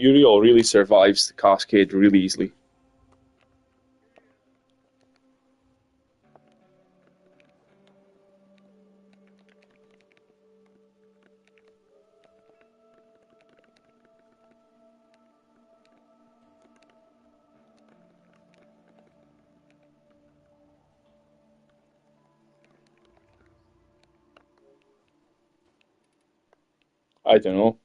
Uriel really survives the Cascade really easily. I don't know.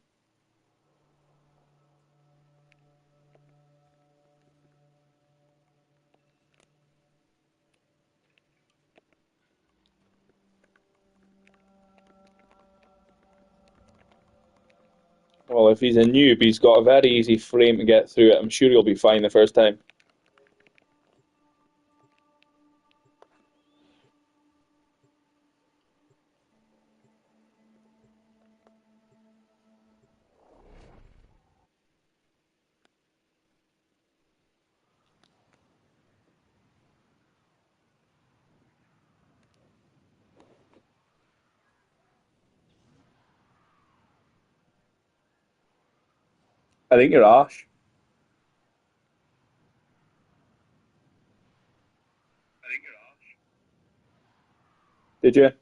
Well, if he's a noob, he's got a very easy frame to get through it. I'm sure he'll be fine the first time. I think you're Ash. Did you?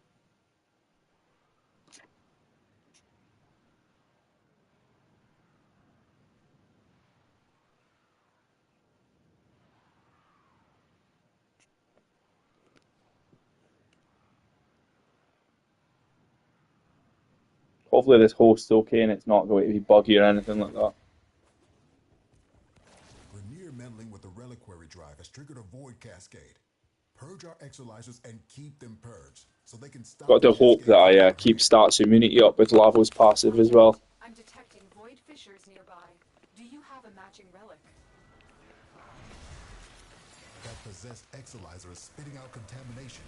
Hopefully this host's okay and it's not going to be buggy or anything like that. Grenier meddling with the reliquary drive has triggered a void cascade. Purge our exolizers and keep them purged, so they can stop Got the to hope cascade that from I keep overheating. stats immunity up with Lavos passive as well. I'm detecting void fissures nearby. Do you have a matching relic? That possessed exolizer is spitting out contamination.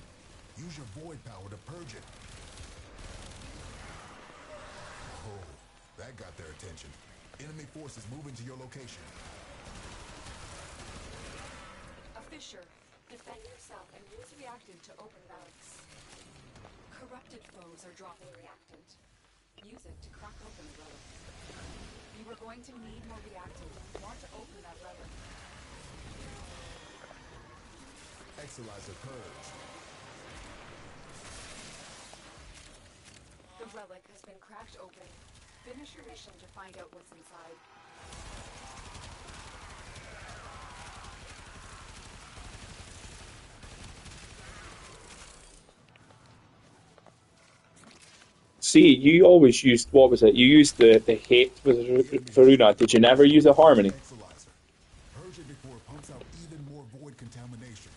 Use your void power to purge it. Oh, that got their attention. Enemy forces moving to your location. A fissure. Defend yourself and use reactant to open relics. Corrupted foes are dropping reactant. Use it to crack open the relic. You are going to need more reactant if you want to open that relic. Exolizer purged. The relic has been cracked open. Finish your mission to find out what's inside. See, you always used, what was it? You used the hate with Varuna. Did you never use a harmony? Exolizer. Purge it before it pumps out even more void contamination.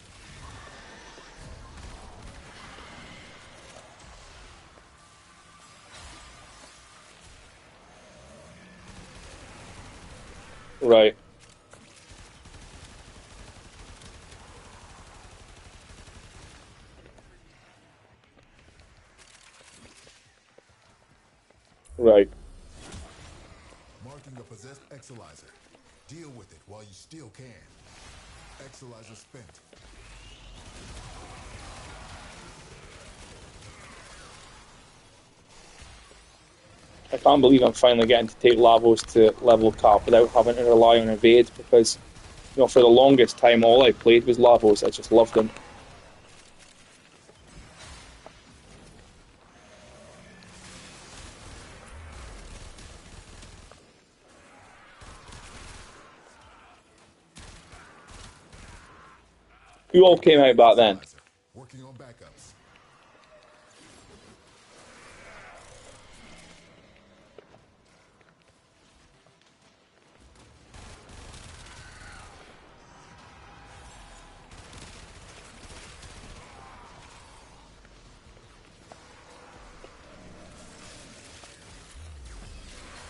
Right. Right. Marking a possessed exolizer. Deal with it while you still can. Exolizer spent. I can't believe I'm finally getting to take Lavos to level cap without having to rely on evade because, for the longest time, all I played was Lavos. I just loved him. Who all came out back then? Exolizer. Working on backups.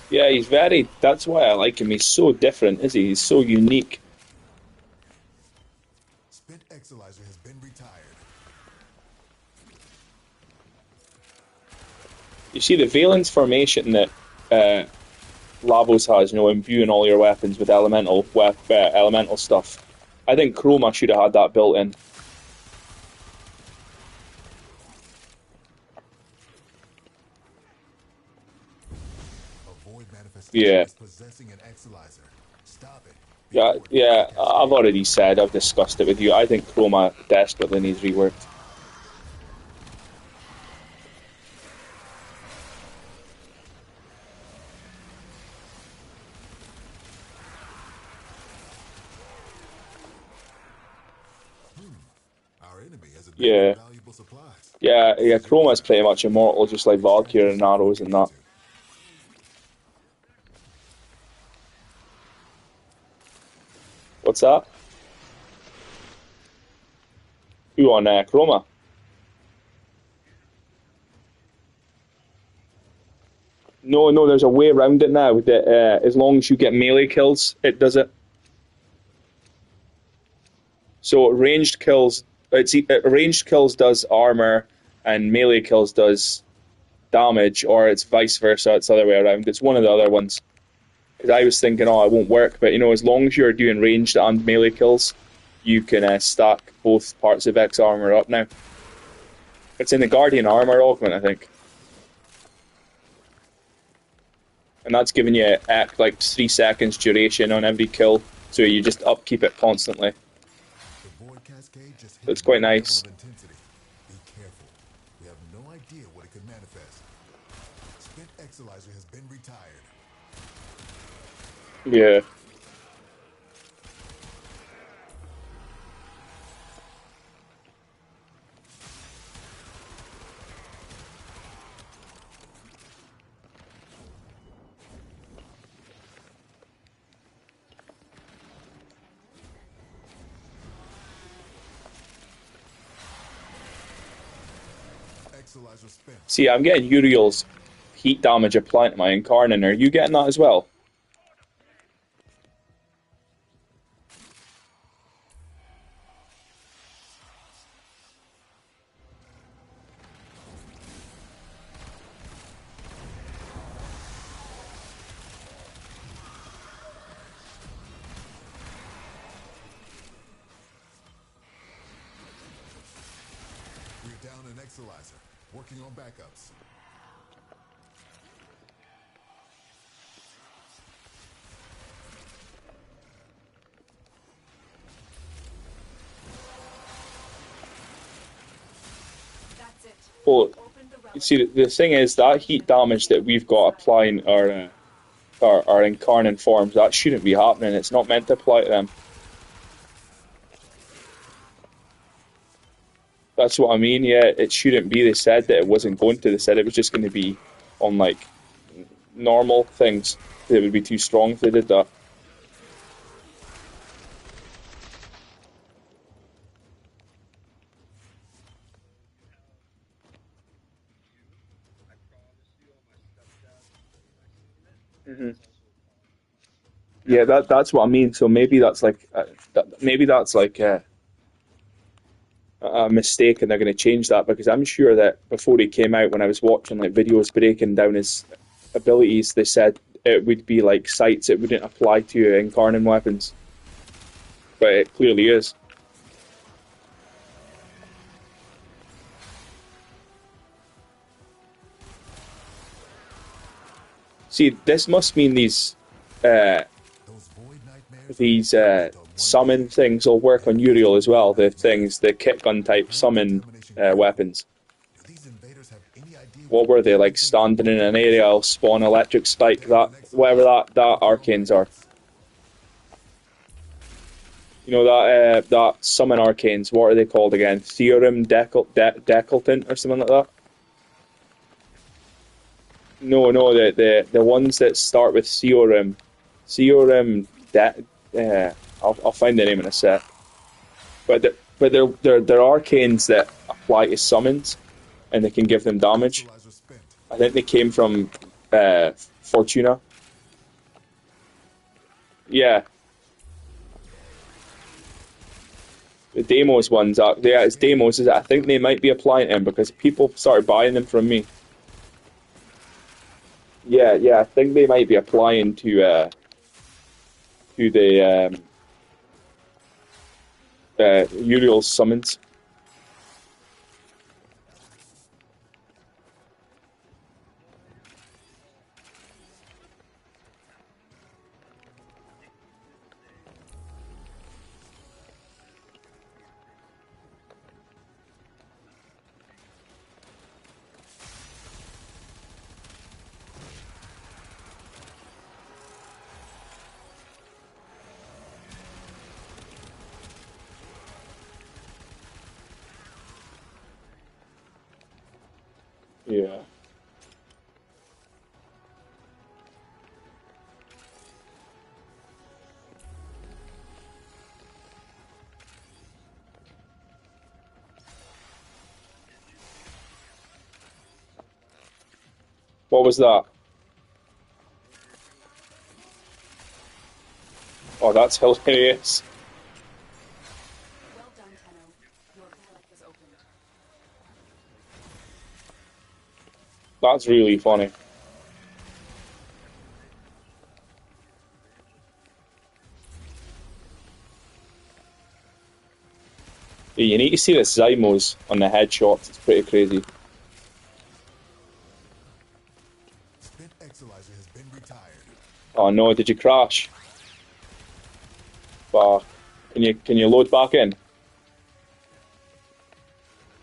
Yeah, he's very. That's why I like him. He's so different, is he? He's so unique. Spent exolizer has been retired. You see the valence formation that Lavos has, imbuing all your weapons with elemental stuff. I think Chroma should have had that built in. A void manifestation Yeah. is possessing an Exilizer. Stop it Yeah, before it hits the yeah, I've Cascade. already said, I've discussed it with you. I think Chroma desperately needs reworked. Our enemy has abandoned Yeah, valuable supplies. yeah, This is your Chroma's time. pretty much immortal, just like Valkyrie and Transition arrows if you and need that. to. What's that? Who on Chroma? No, no, there's a way around it now that as long as you get melee kills, it does it. So ranged kills, ranged kills does armor, and melee kills does damage, or it's vice versa. It's the other way around. It's one of the other ones. Because I was thinking, oh, it won't work, but as long as you're doing ranged and melee kills, you can stack both parts of X armor up now. It's in the Guardian armor augment, I think, and that's giving you like 3 seconds duration on every kill, so you just upkeep it constantly. The Void Cascade just So hit it's a new quite level nice. of intensity. Be careful. We have no idea what it could manifest. Spent Exilizer has been retired. Yeah. Exilizer spent. See, I'm getting Uriel's heat damage applying to my Incarnon. Are you getting that as well? We're down an Exilizer. Working on backups. That's it. Well, Open the you relic. see, the thing is that heat damage that we've got applying our Incarnon forms, that shouldn't be happening. It's not meant to apply to them. That's what I mean. Yeah, it shouldn't be. They said that it wasn't going to. They said it was just going to be on like normal things. It would be too strong if they did that. Hmm. Yeah, that's what I mean. So maybe that's like maybe that's like a mistake, and they're going to change that because I'm sure that before he came out, when I was watching like videos breaking down his abilities, they said it would be like sights. It wouldn't apply to Incarnon weapons, but it clearly is. See, this must mean uh, Those void nightmares are these focused on one summon thing. things will work on Uriel as well. The Exilizer. things, the kick gun type Void summon contamination critical. weapons. Do these invaders have any idea what What were they like? everything from Standing in void an does? area, I'll spawn electric spike. Down That an whatever Exilizer. that Working on arcanes are. backups. That summon arcanes. What are they called again? Theorem Decultant or something like that. No, no, the ones that start with Theorem. Theorem. I'll find the name in a sec. But they're arcanes that apply to summons, and they can give them damage. Exilizer spent. I think they came from Fortuna. Yeah, the demos ones are. Yeah, it's demos. Is it? I think they might be applying them because people started buying them from me. Yeah, yeah, I think they might be applying to the Uriel summons. Yeah. What was that? Oh, that's hilarious. Well done, Tenno. Your relic is opened. That's really funny. Yeah, you need to see the Zymos on the headshots. It's pretty crazy. Spent Exolizer has been retired. Oh no, did you crash? Fuck. Can you load back in?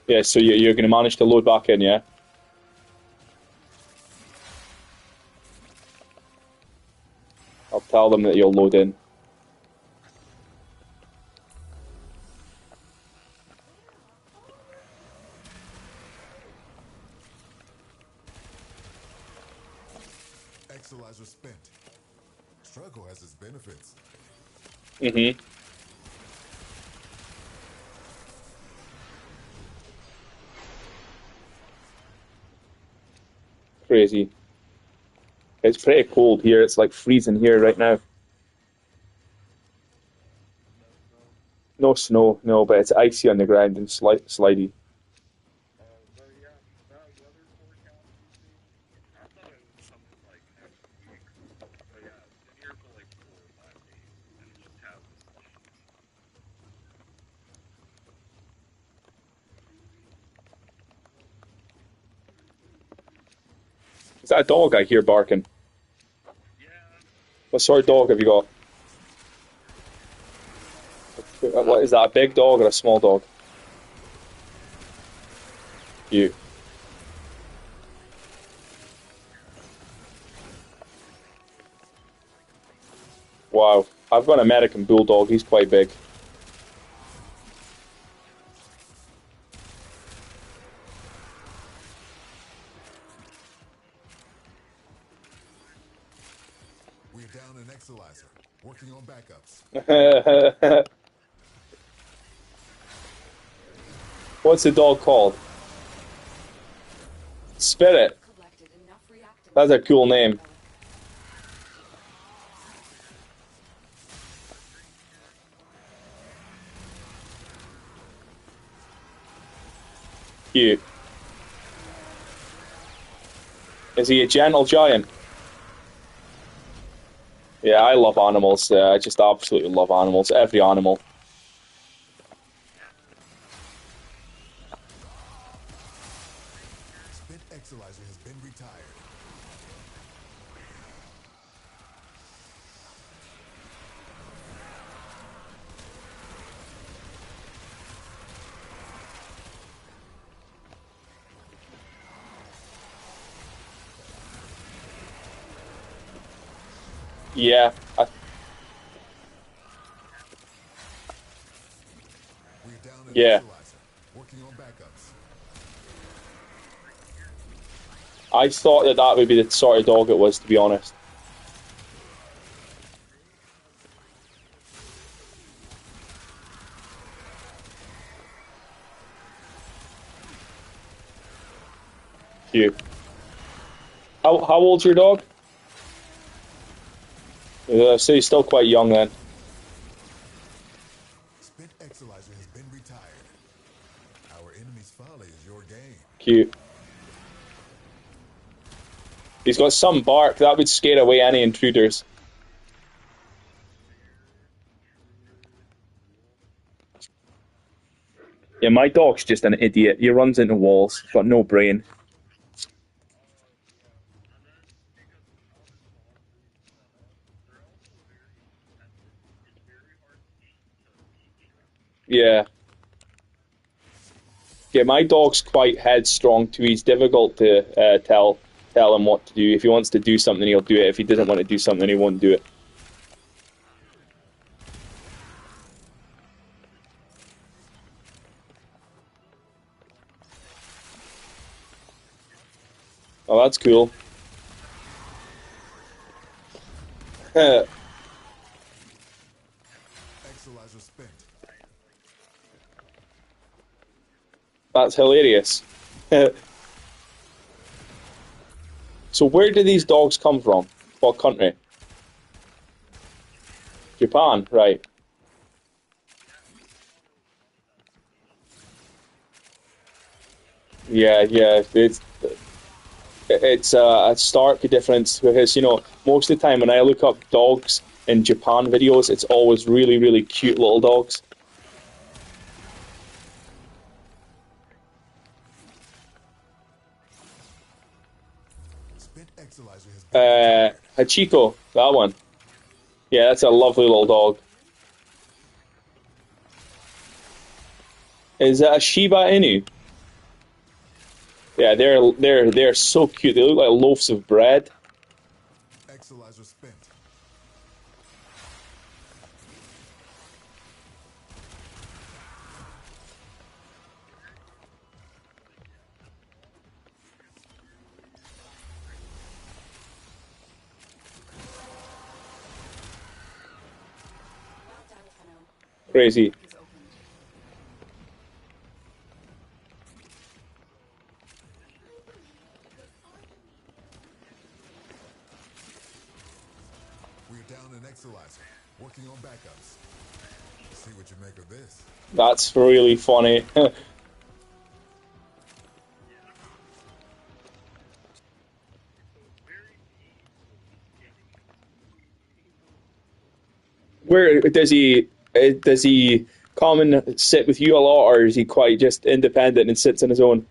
Yeah, so you're going to manage to load back in, yeah? I'll tell them that you'll load in. Exolizer spent. Struggle has its benefits. Mm-hmm. Crazy. It's pretty cold here. It's like freezing here right now. No snow, no, but it's icy on the ground and slidey. Is that a dog I hear barking? What sort of dog have you got? What is that, a big dog or a small dog? You. Wow. I've got an American Bulldog. He's quite big. We're down an Exolizer. Working on backups. What's the dog called? Spirit. Collected enough reactants. That's a cool name. Cute. Is he a gentle giant? Yeah, I love animals. I just absolutely love animals. Every animal. Spent Exolizer has been retired. Yeah. We're down an Yeah. Exolizer. Working on backups. I thought that that would be the sort of dog it was, to be honest. Cute. How old's your dog? So he's still quite young then. Spent Exolizer has been retired. Our enemy's folly is your game. Cute. He's got some bark that would scare away any intruders. Yeah, my dog's just an idiot. He runs into walls. He's got no brain. Yeah. Yeah, my dog's quite headstrong too. He's difficult to tell him what to do. If he wants to do something, he'll do it. If he doesn't want to do something, he won't do it. Oh, that's cool. Exolizer spent. That's hilarious. So where do these dogs come from? What country? Japan, right. Yeah, yeah. It's a stark difference because, most of the time when I look up dogs in Japan videos, it's always really, really cute little dogs. Spent Exolizer has been retired. Hachiko, that one. Yeah, that's a lovely little dog. Is that a Shiba Inu? Yeah, they're so cute. They look like loaves of bread. Exolizer spent. Well done, Tenno. Your Crazy. network is opened. We're down an Exolizer. Working on backups. See what you make of this. That's really funny. Where does he come and sit with you a lot, or is he quite just independent and sits on his own?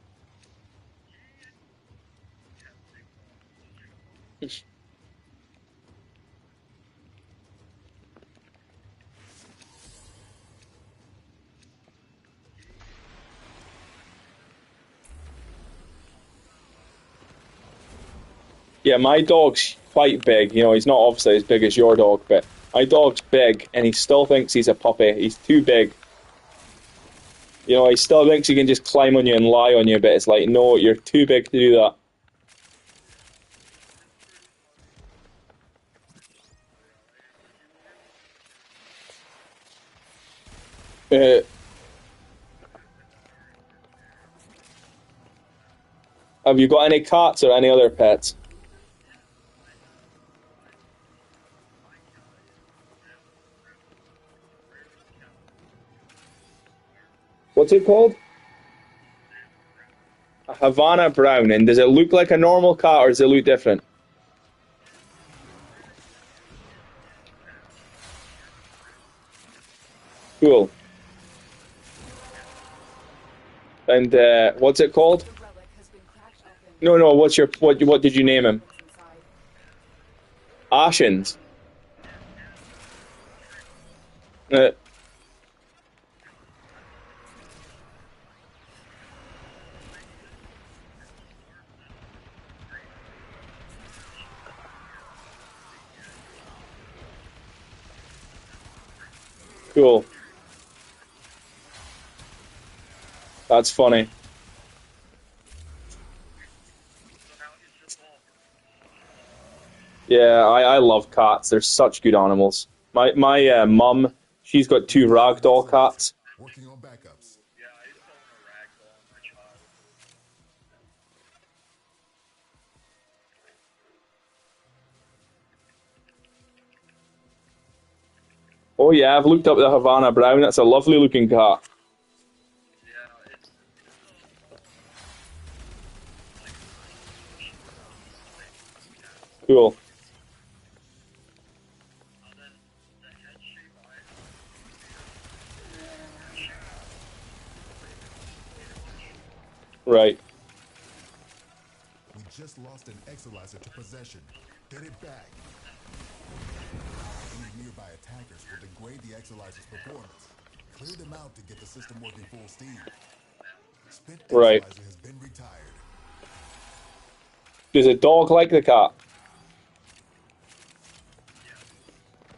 Yeah, my dog's quite big. He's not obviously as big as your dog, but my dog's big, and he still thinks he's a puppy. He's too big. He still thinks he can just climb on you and lie on you, but it's like, no, you're too big to do that. Uh, have you got any cats or any other pets? What's it called? A Havana Brown. And does it look like a normal cat, or does it look different? Cool. And what's it called? The relic has been cracked open. No, no. What did you name him? What's inside? Ashens. Uh, cool. That's funny. Yeah, I love cats. They're such good animals. My mum, she's got two ragdoll cats. Working on backups. Oh yeah, I've looked up the Havana Brown. That's a lovely looking cat. Cool. Right. We just lost an Exolizer to possession. Get it back. Any nearby attackers will degrade the Exolizer's performance. Clear them out to get the system working full steam. Spent Right. Exolizer has been retired. Does a dog like the cat?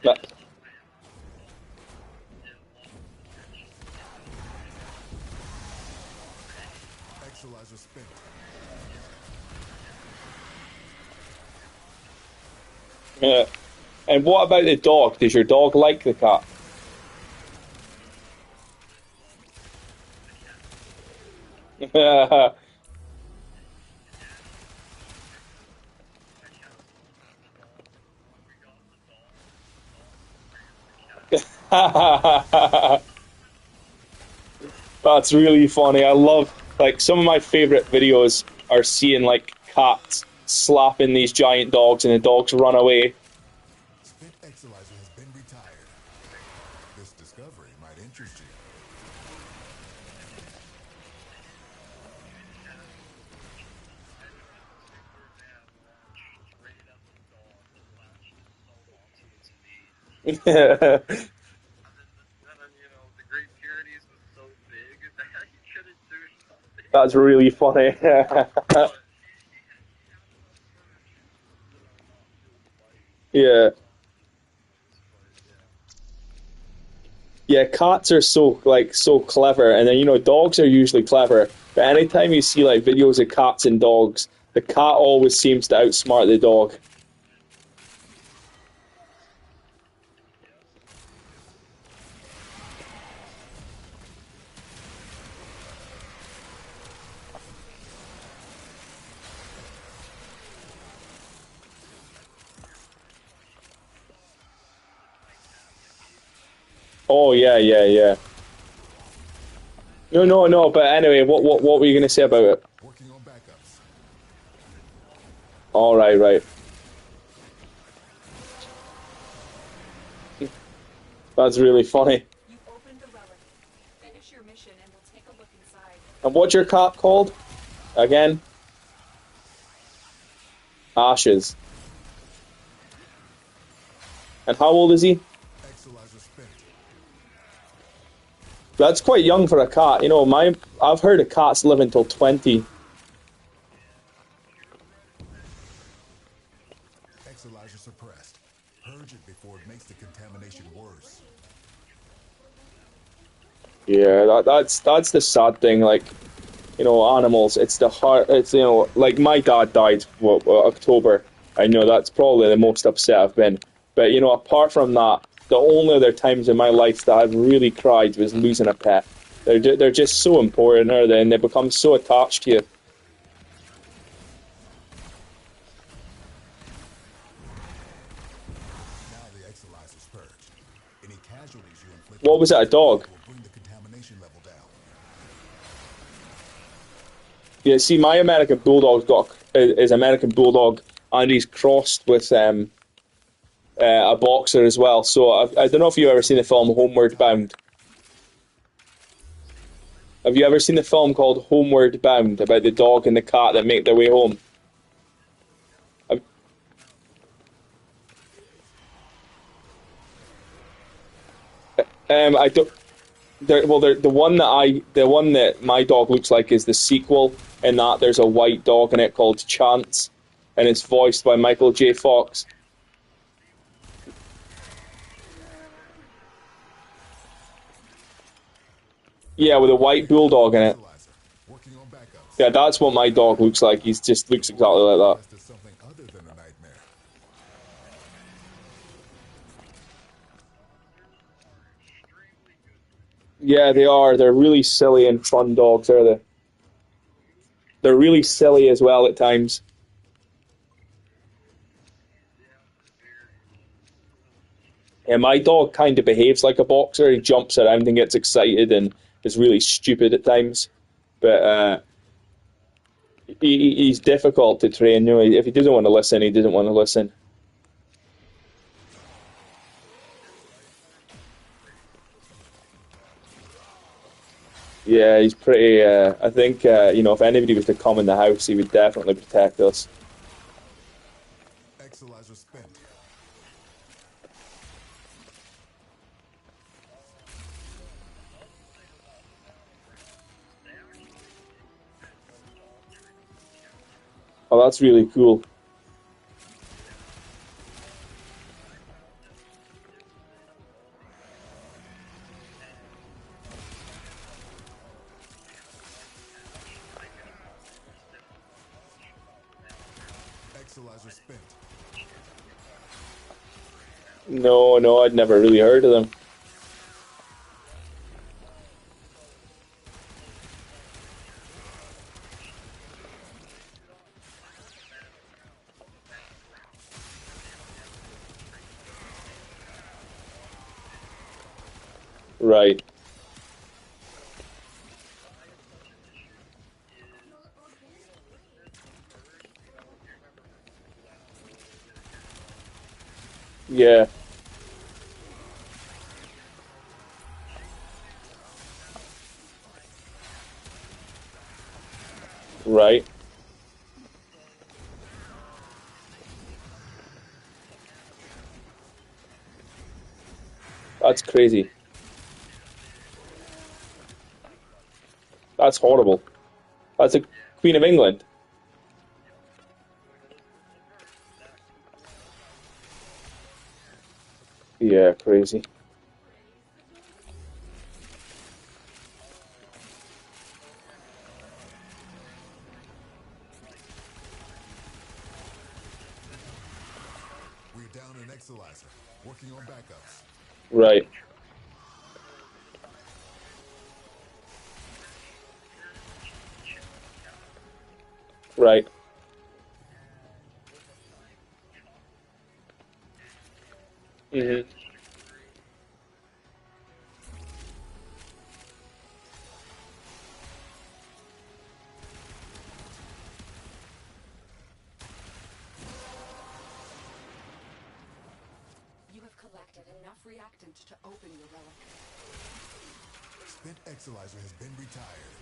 That- Exolizer spent. Yeah. And what about the dog? Does your dog like the cat? That's really funny. I love like some of my favorite videos are seeing like cats slapping these giant dogs and the dogs run away. Spent Exolizer has been retired. This discovery might interest you. That's really funny. Yeah. Yeah, cats are so clever, and then dogs are usually clever. But anytime you see like videos of cats and dogs, the cat always seems to outsmart the dog. Oh yeah, yeah, yeah. No, no, no. But anyway, what were you gonna say about it? Working on backups. All right, right. That's really funny. You opened the relic. Finish your mission and we'll take a look inside. And what's your cat called again? Ashes. And how old is he? Exolizer spent. That's quite young for a cat. I've heard of cats live until 20. Exolizer suppressed. Purge it before it makes the contamination worse. Yeah, that's the sad thing. Like, animals. It's the heart. It's like my dad died October. I know that's probably the most upset I've been. But apart from that, the only other times in my life that I've really cried was losing a pet. They're just so important, are they? And they become so attached to you. Now the Exolizer's purged. Any casualties you inflict What was it? A dog? will bring the contamination level down. Yeah. See, my American Bulldog's got is American Bulldog, and he's crossed with a boxer as well. So I don't know if you've ever seen the film Homeward Bound. Have you ever seen the film called Homeward Bound about the dog and the cat that make their way home? Have- I don't. The one that my dog looks like is the sequel. In that there's a white dog in it called Chance, and it's voiced by Michael J. Fox. Yeah, with a white bulldog in it. Exolizer. Working on backups. Yeah, that's what my dog looks like. He just looks exactly like that. Tested something other than a nightmare. Yeah, they are. They're really silly and fun dogs, are they? They're really silly as well at times. Yeah, my dog kind of behaves like a boxer. He jumps around and gets excited and is really stupid at times. But he's difficult to train. If he doesn't want to listen, he doesn't want to listen. Yeah, he's pretty. I think if anybody was to come in the house, he would definitely protect us. Exolizer spent. Oh, that's really cool. Exolizer spent. No, no, I'd never really heard of them. Right. Yeah. Right. That's crazy. That's horrible. That's a Queen of England. Yeah, crazy. We're down an Exalizer, working on backups. Right. Right. Hmm. You have collected enough reactant to open your relic. Spent Exalizer has been retired.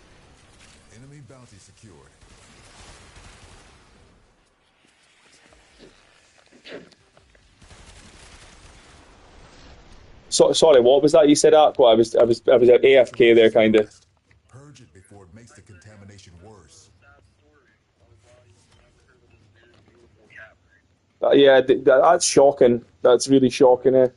Enemy bounty secured. So sorry, what was that you said, Aqua? I was AFK there, kind of. Neutralized. Purge it before it makes the contamination worse. Yeah, that's shocking. That's really shocking. Eh?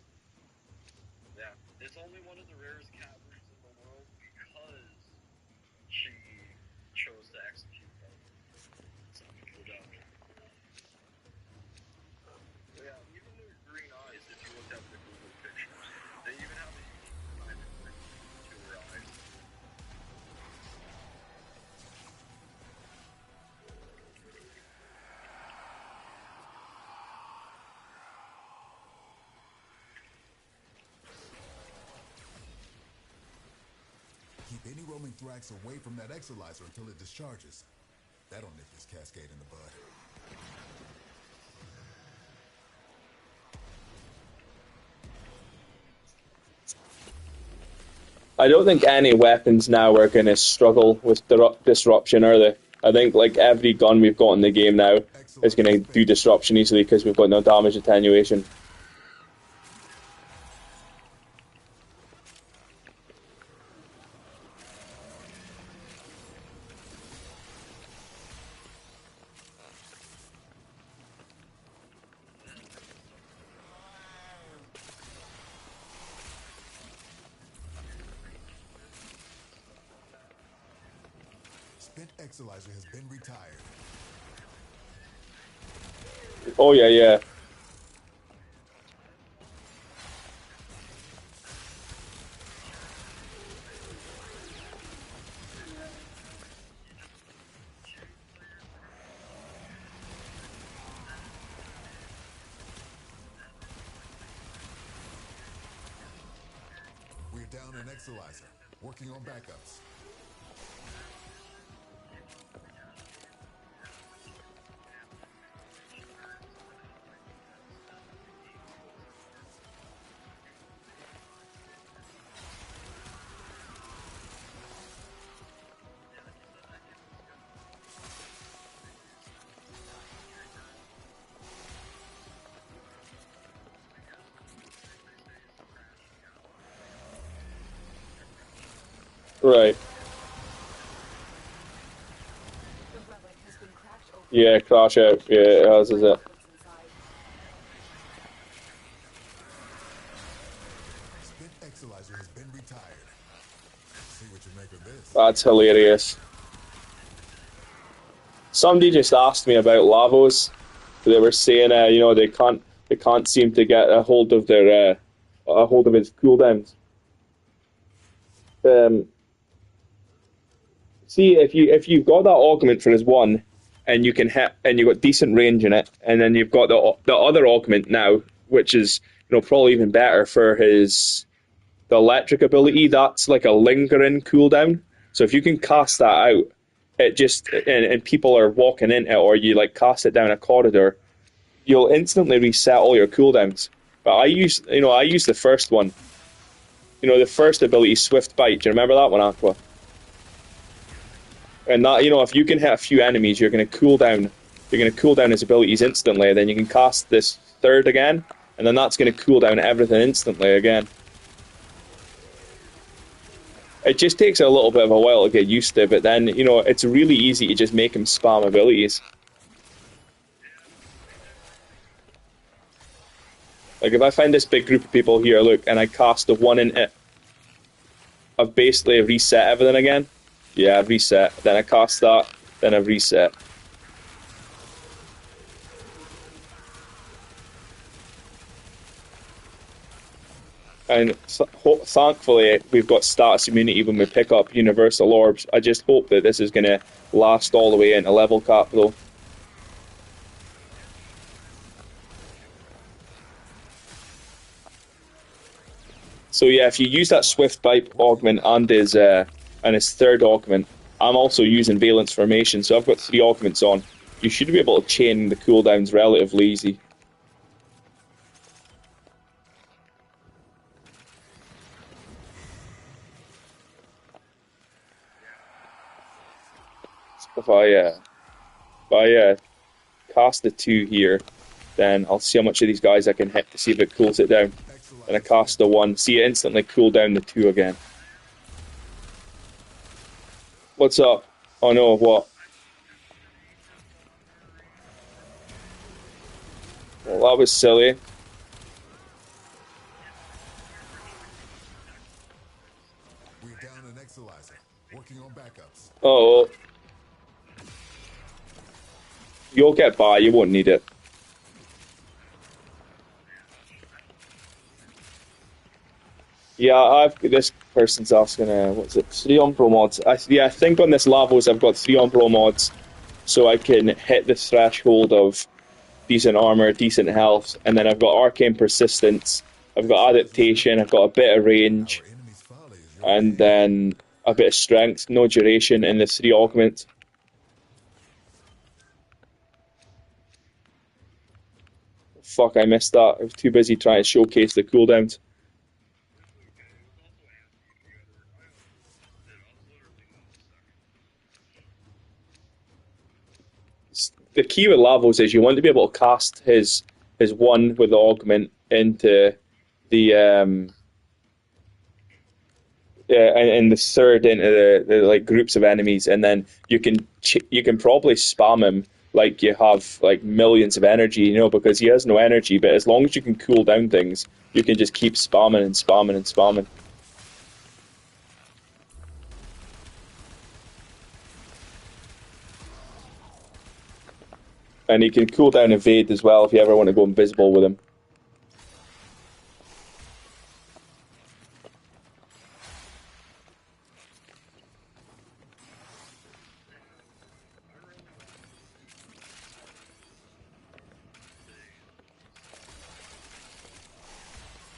Keep any roaming thrax away from that Exalizer until it discharges. That'll nip this Cascade in the bud. I don't think any weapons now are going to struggle with disruption, are they? I think like every gun we've got in the game now is going Exalizer to do spent. disruption easily because we've got no damage attenuation. Spent Exalizer has been retired. Oh yeah, yeah. We're down an Exalizer, working on backups. Right. The relic has been cracked open. Yeah, crash out. Yeah, as is it. What's inside? Spent Exalizer has been retired. See what you make of this. That's hilarious. Somebody just asked me about Lavos. They were saying, they can't. They can't seem to get a hold of his cooldowns. Um, See, if you've got that augment for his one, and you can hit, and you've got decent range in it, and then you've got the other augment now, which is probably even better for the electric ability. That's like a lingering cooldown. So if you can cast that out, it just and people are walking into it, or you like cast it down a corridor, you'll instantly reset all your cooldowns. But I use the first one. The first ability, Swift Bite. Do you remember that one, Aqua? And that, if you can hit a few enemies, you're going to cool down. You're going to cool down his abilities instantly. Then you can cast this third again, and then that's going to cool down everything instantly again. It just takes a little bit of a while to get used to, but then it's really easy to just make him spam abilities. Like if I find this big group of people here, look, and I cast the one in it, I've basically reset everything again. Yeah, I've reset. Then I cast that. Then I've reset. And thankfully, we've got status immunity when we pick up universal orbs. I just hope that this is going to last all the way into level cap, though. So yeah, if you use that Swift Bite augment and his third augment, I'm also using Valence Formation, so I've got 3 augments on. You should be able to chain the cooldowns relatively easy. If I cast the 2 here, then I'll see how much of these guys I can hit to see if it cools it down. Then I cast the 1, see it instantly cool down the 2 again. What's up? Oh no, what? Well, that was silly. We're down an Exalizer, working on backups. Oh, you'll get by, you won't need it. Yeah, this person's asking, what's it? 3 Umbro mods. I think on this Lavos I've got 3 Umbro mods, so I can hit the threshold of decent armor, decent health, and then I've got arcane persistence, I've got adaptation, I've got a bit of range, and then a bit of strength, no duration, and the 3 augments. Fuck, I missed that. I was too busy trying to showcase the cooldowns. The key with Lavos is you want to be able to cast his one with the augment into the and the third into the like groups of enemies, and then you can probably spam him like you have like millions of energy, because he has no energy. But as long as you can cool down things, you can just keep spamming and spamming and spamming. And he can cool down evade as well if you ever want to go invisible with him.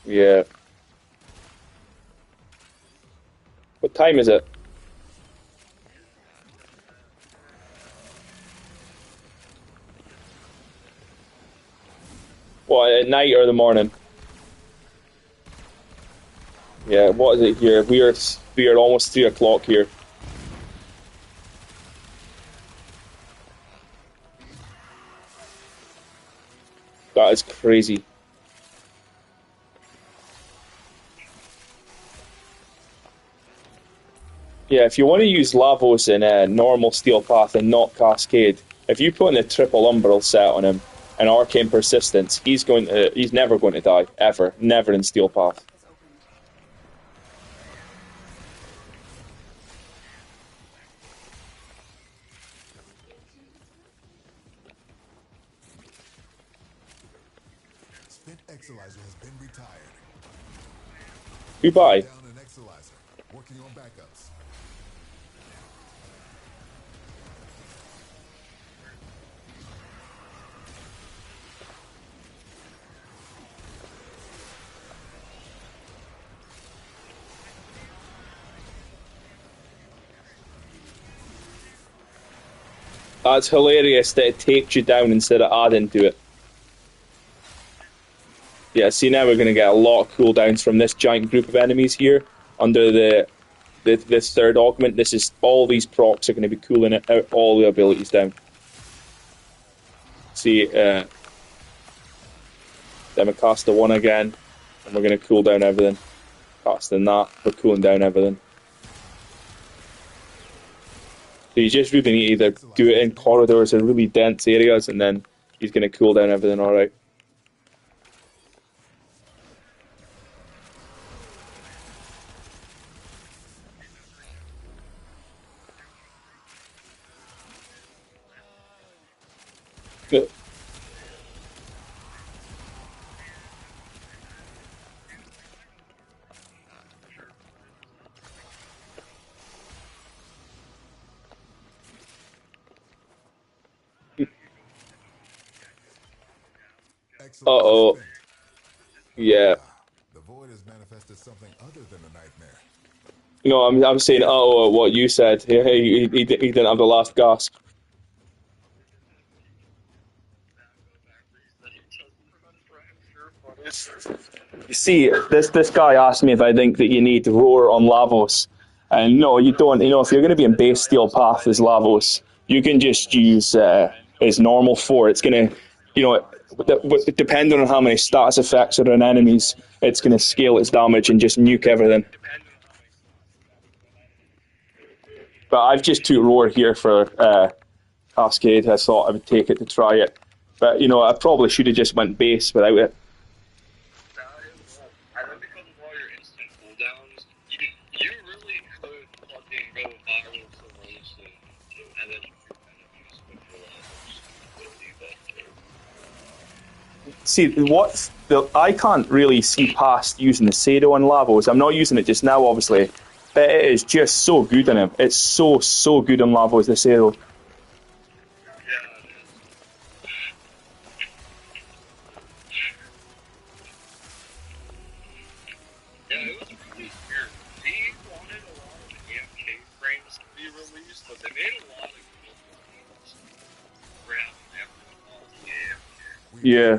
Yeah. What time is it? What, at night or the morning? Yeah, what is it here? We are almost 3 o'clock here. That is crazy. Yeah, if you want to use Lavos in a normal Steel Path and not Cascade, if you put in a triple Umbral set on him and Arcane Persistence, he's never going to die, ever. Never in Steel Path. That Exolizer has been retired. Goodbye. Down an Exolizer. Working on backups. That's hilarious that it takes you down instead of adding to it. Yeah, see now we're going to get a lot of cooldowns from this giant group of enemies here under this third augment. This is all these procs are going to be cooling it out all the abilities down. See, then we cast the one again, and we're going to cool down everything. Casting that, we're cooling down everything. So you just really need to either do it in corridors or really dense areas, and then he's going to cool down everything alright. Uh-oh. Yeah. The void has manifested something other than a nightmare. No, I'm saying uh-oh at what you said. He didn't have the last gasp. You see, this guy asked me if I think that you need roar on Lavos, and no, you don't. You know, if you're going to be in base steel path as Lavos, you can just use his normal 4. It's going to, you know, depending on how many status effects are on enemies, it's going to scale its damage and just nuke everything. But I've just took roar here for Cascade. I thought I would take it to try it, but you know, I probably should have just went base without it. See, I can't really see past using the Sado on Lavos. I'm not using it just now, obviously, but it is just so good on him. It's so good on Lavos, the Sado. Yeah.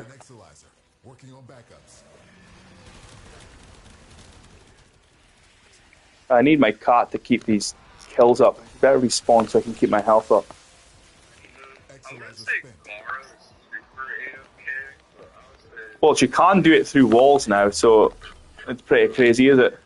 Working on backups. I need my cat to keep these kills up. Better respawn so I can keep my health up. Well, she can do it through walls now, so it's pretty crazy, is it?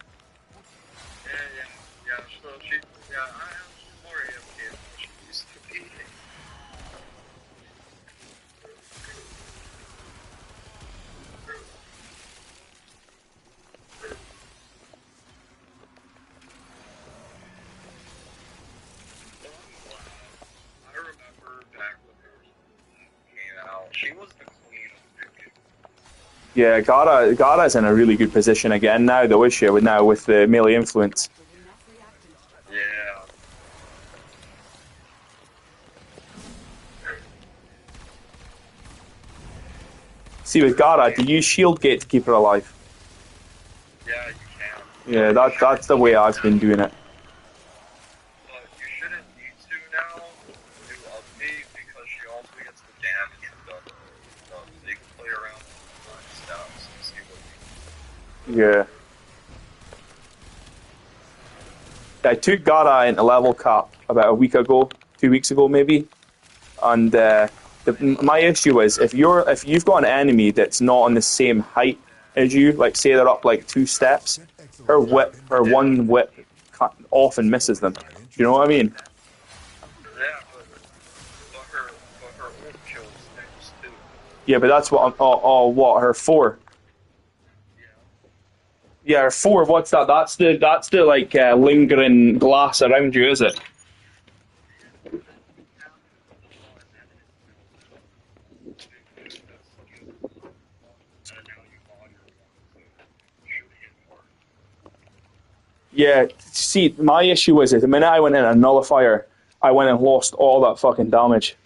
Yeah, Gara's in a really good position again now, though, is she? With the melee influence. See, with Gara, do you use shield gate to keep her alive? Yeah, you can. Yeah, that's the way I've been doing it. But you shouldn't need to now, new update, because she also gets the damage reduction. So they can play around with stats and see what you Yeah. I took Gara into level cap about a week ago, 2 weeks ago maybe, and my issue is if you've got an enemy that's not on the same height as you, like say they're up like 2 steps, her one whip often misses them. Do you know what I mean? Yeah, but her ult kills things too. Yeah, but that's what what her 4. Yeah, her 4. What's that? That's the like lingering glass around you, is it? Yeah, see, my issue is the minute I went in a nullifier, I went and lost all that fucking damage.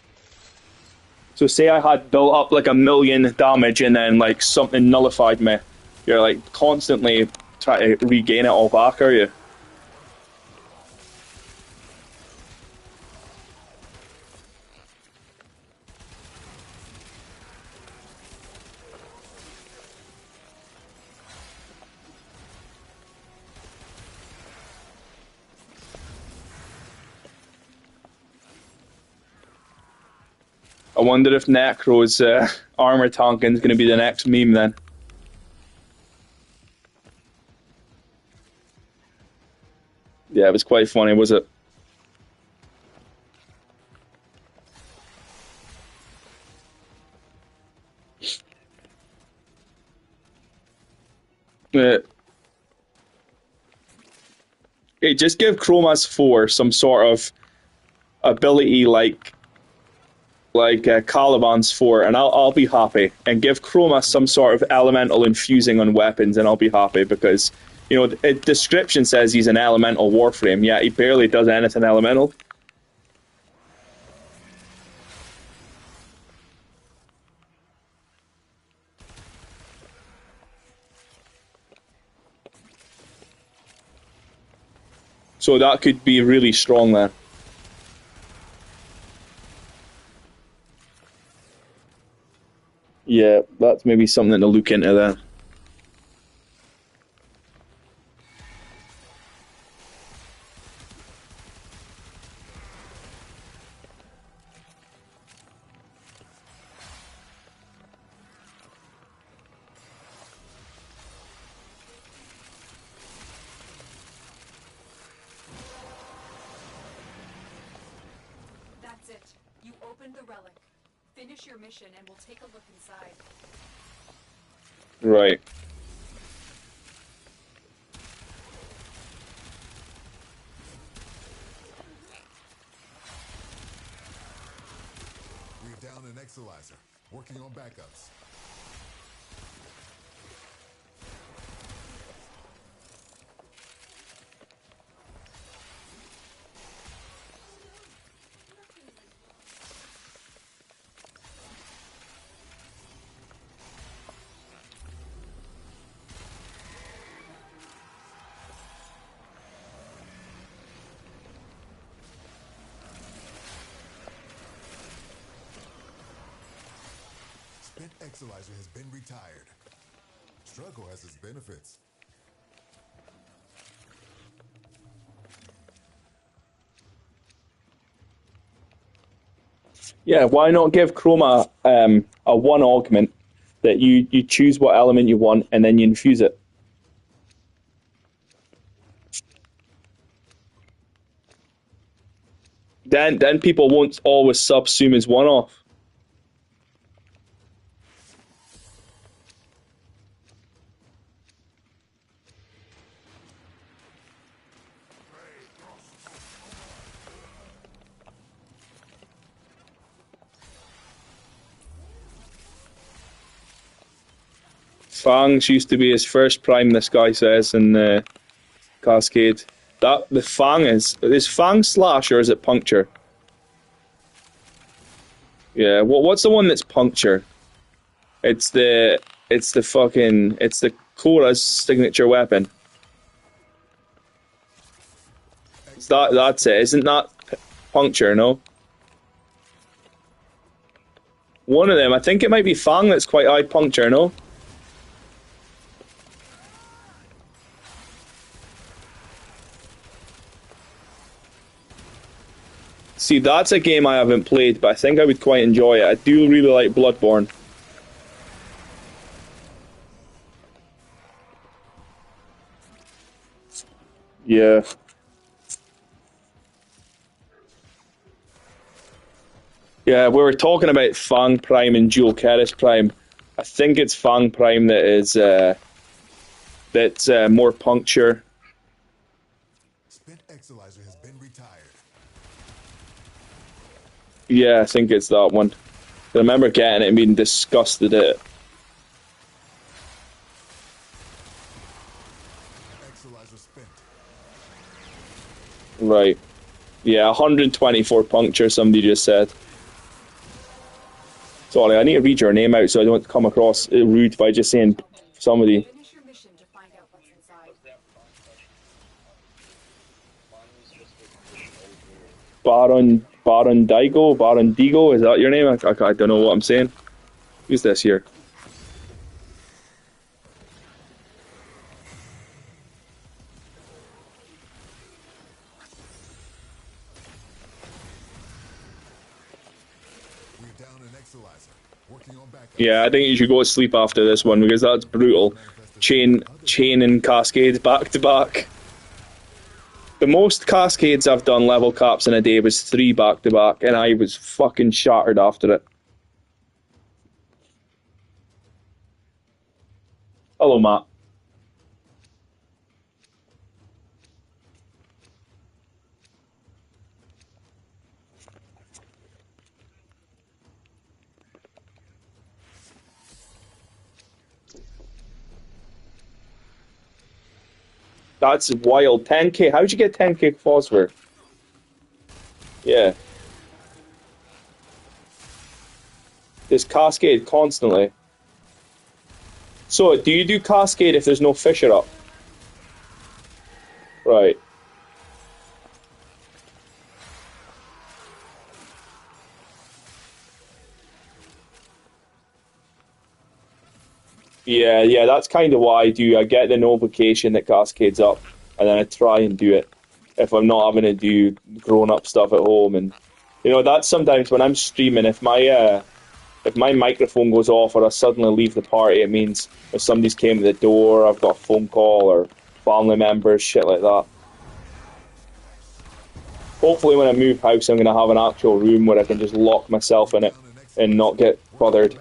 So say I had built up like 1,000,000 damage and then like something nullified me. You're like constantly trying to regain it all back, are you? I wonder if Necro's armor tanking is going to be the next meme then. Yeah, it was quite funny, was it? Uh, hey, just give Chromas 4 some sort of ability like Caliban's 4, and I'll be happy. And give Chromas some sort of elemental infusing on weapons, and I'll be happy because the description says he's an elemental Warframe. Yeah, he barely does anything elemental. So that could be really strong then. Yeah, that's maybe something to look into then. That's it. You opened the relic. Finish your mission and we'll take a look inside. Right. We're down an Exolizer, working on backups. Spent Exolizer has been retired. Struggle has its benefits. Yeah, why not give Chroma a one augment that you choose what element you want and then you infuse it? Then people won't always subsume as one off. Fangs used to be his first prime, this guy says, in Cascade. That the Fang is Fang slash or is it puncture? Yeah, what's the one that's puncture? It's the fucking it's the Korra's signature weapon. That's it. Isn't that puncture? No, one of them. I think it might be Fang that's quite high puncture. No. See, that's a game I haven't played, but I think I would quite enjoy it. I do really like Bloodborne. Yeah. Yeah, we were talking about Fang Prime and Jewel Keris Prime. I think it's Fang Prime that is that's more puncture. Spent Exolizer has been retired. Yeah, I think it's that one. I remember getting it and being disgusted at it. Exolizer spent. Right. Yeah, 124 puncture, somebody just said. Sorry, I need to read your name out so I don't come across rude by just saying somebody. Finish your mission to find out what's inside. Was that prime question? Mine was just a mission overall. Baron Digo, is that your name? I don't know what I'm saying. Who's this here? We're down an Exalizer. Working on backup. Yeah, I think you should go to sleep after this one because that's brutal. Chain and Cascades back to back. The most Cascades I've done level caps in a day was 3 back to back, and I was fucking shattered after it. Hello, Matt. That's wild. 10k. How'd you get 10k phosphor? Yeah. There's Cascade constantly. So, do you do Cascade if there's no Fisher up? Right. Yeah, that's kind of what I do. I get the notification that Cascade's up, and then I try and do it if I'm not having to do grown-up stuff at home. And that's sometimes when I'm streaming, if my microphone goes off or I suddenly leave the party, it means if somebody's came to the door, I've got a phone call or family members, shit like that. Hopefully when I move house, I'm going to have an actual room where I can just lock myself in it and not get bothered.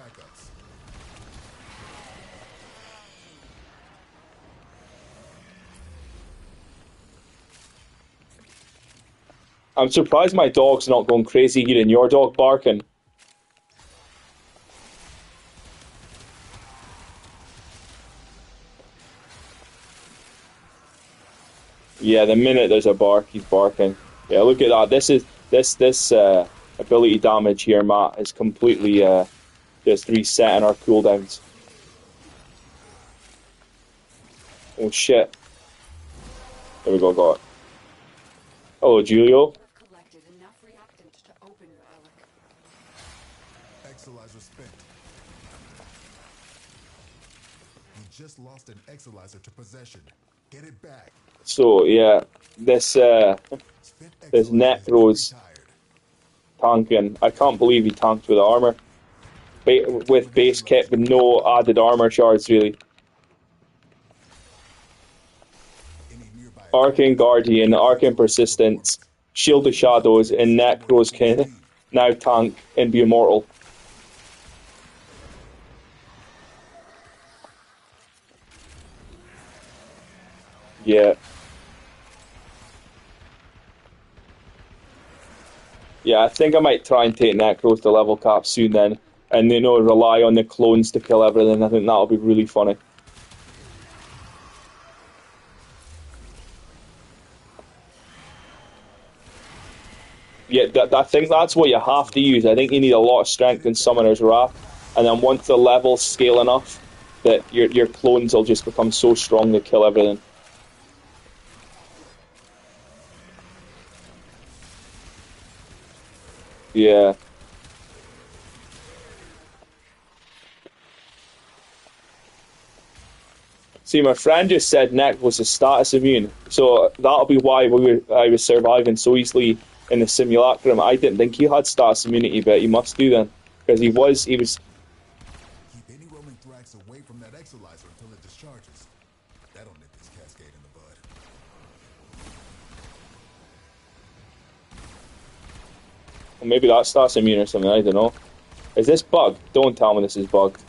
I'm surprised my dog's not going crazy hearing your dog barking. Yeah, the minute there's a bark, he's barking. Yeah, look at that. This ability damage here, Matt, is completely just resetting our cooldowns. Oh shit. There we go, got it. Hello, Julio. Collected enough reactant to open your relic. Exalizer spent. We just lost an Exalizer to possession. Get it back. So yeah, this Necro's tanking. I can't believe he tanked with armor. With base kit with no added armor shards really. Arcane Guardian, Arcane Persistence, Shield of Shadows, and Necros can now tank and be immortal. Yeah. Yeah, I think I might try and take Necros to level cap soon then. And rely on the clones to kill everything. I think that'll be really funny. Yeah, I think that's what you have to use. I think you need a lot of strength in Summoner's Wrath. And then once the levels scale enough, that your clones will just become so strong they kill everything. Yeah. See, my friend just said Neck was a status immune, so that'll be why I was surviving so easily in the simulacrum. I didn't think he had status immunity, but he must do then, because he was. Keep any roaming thrax away from that Exalizer until it discharges. That'll nip this Cascade in the bud. Well, maybe that's status immune or something. I don't know. Is this bugged? Don't tell me this is bugged.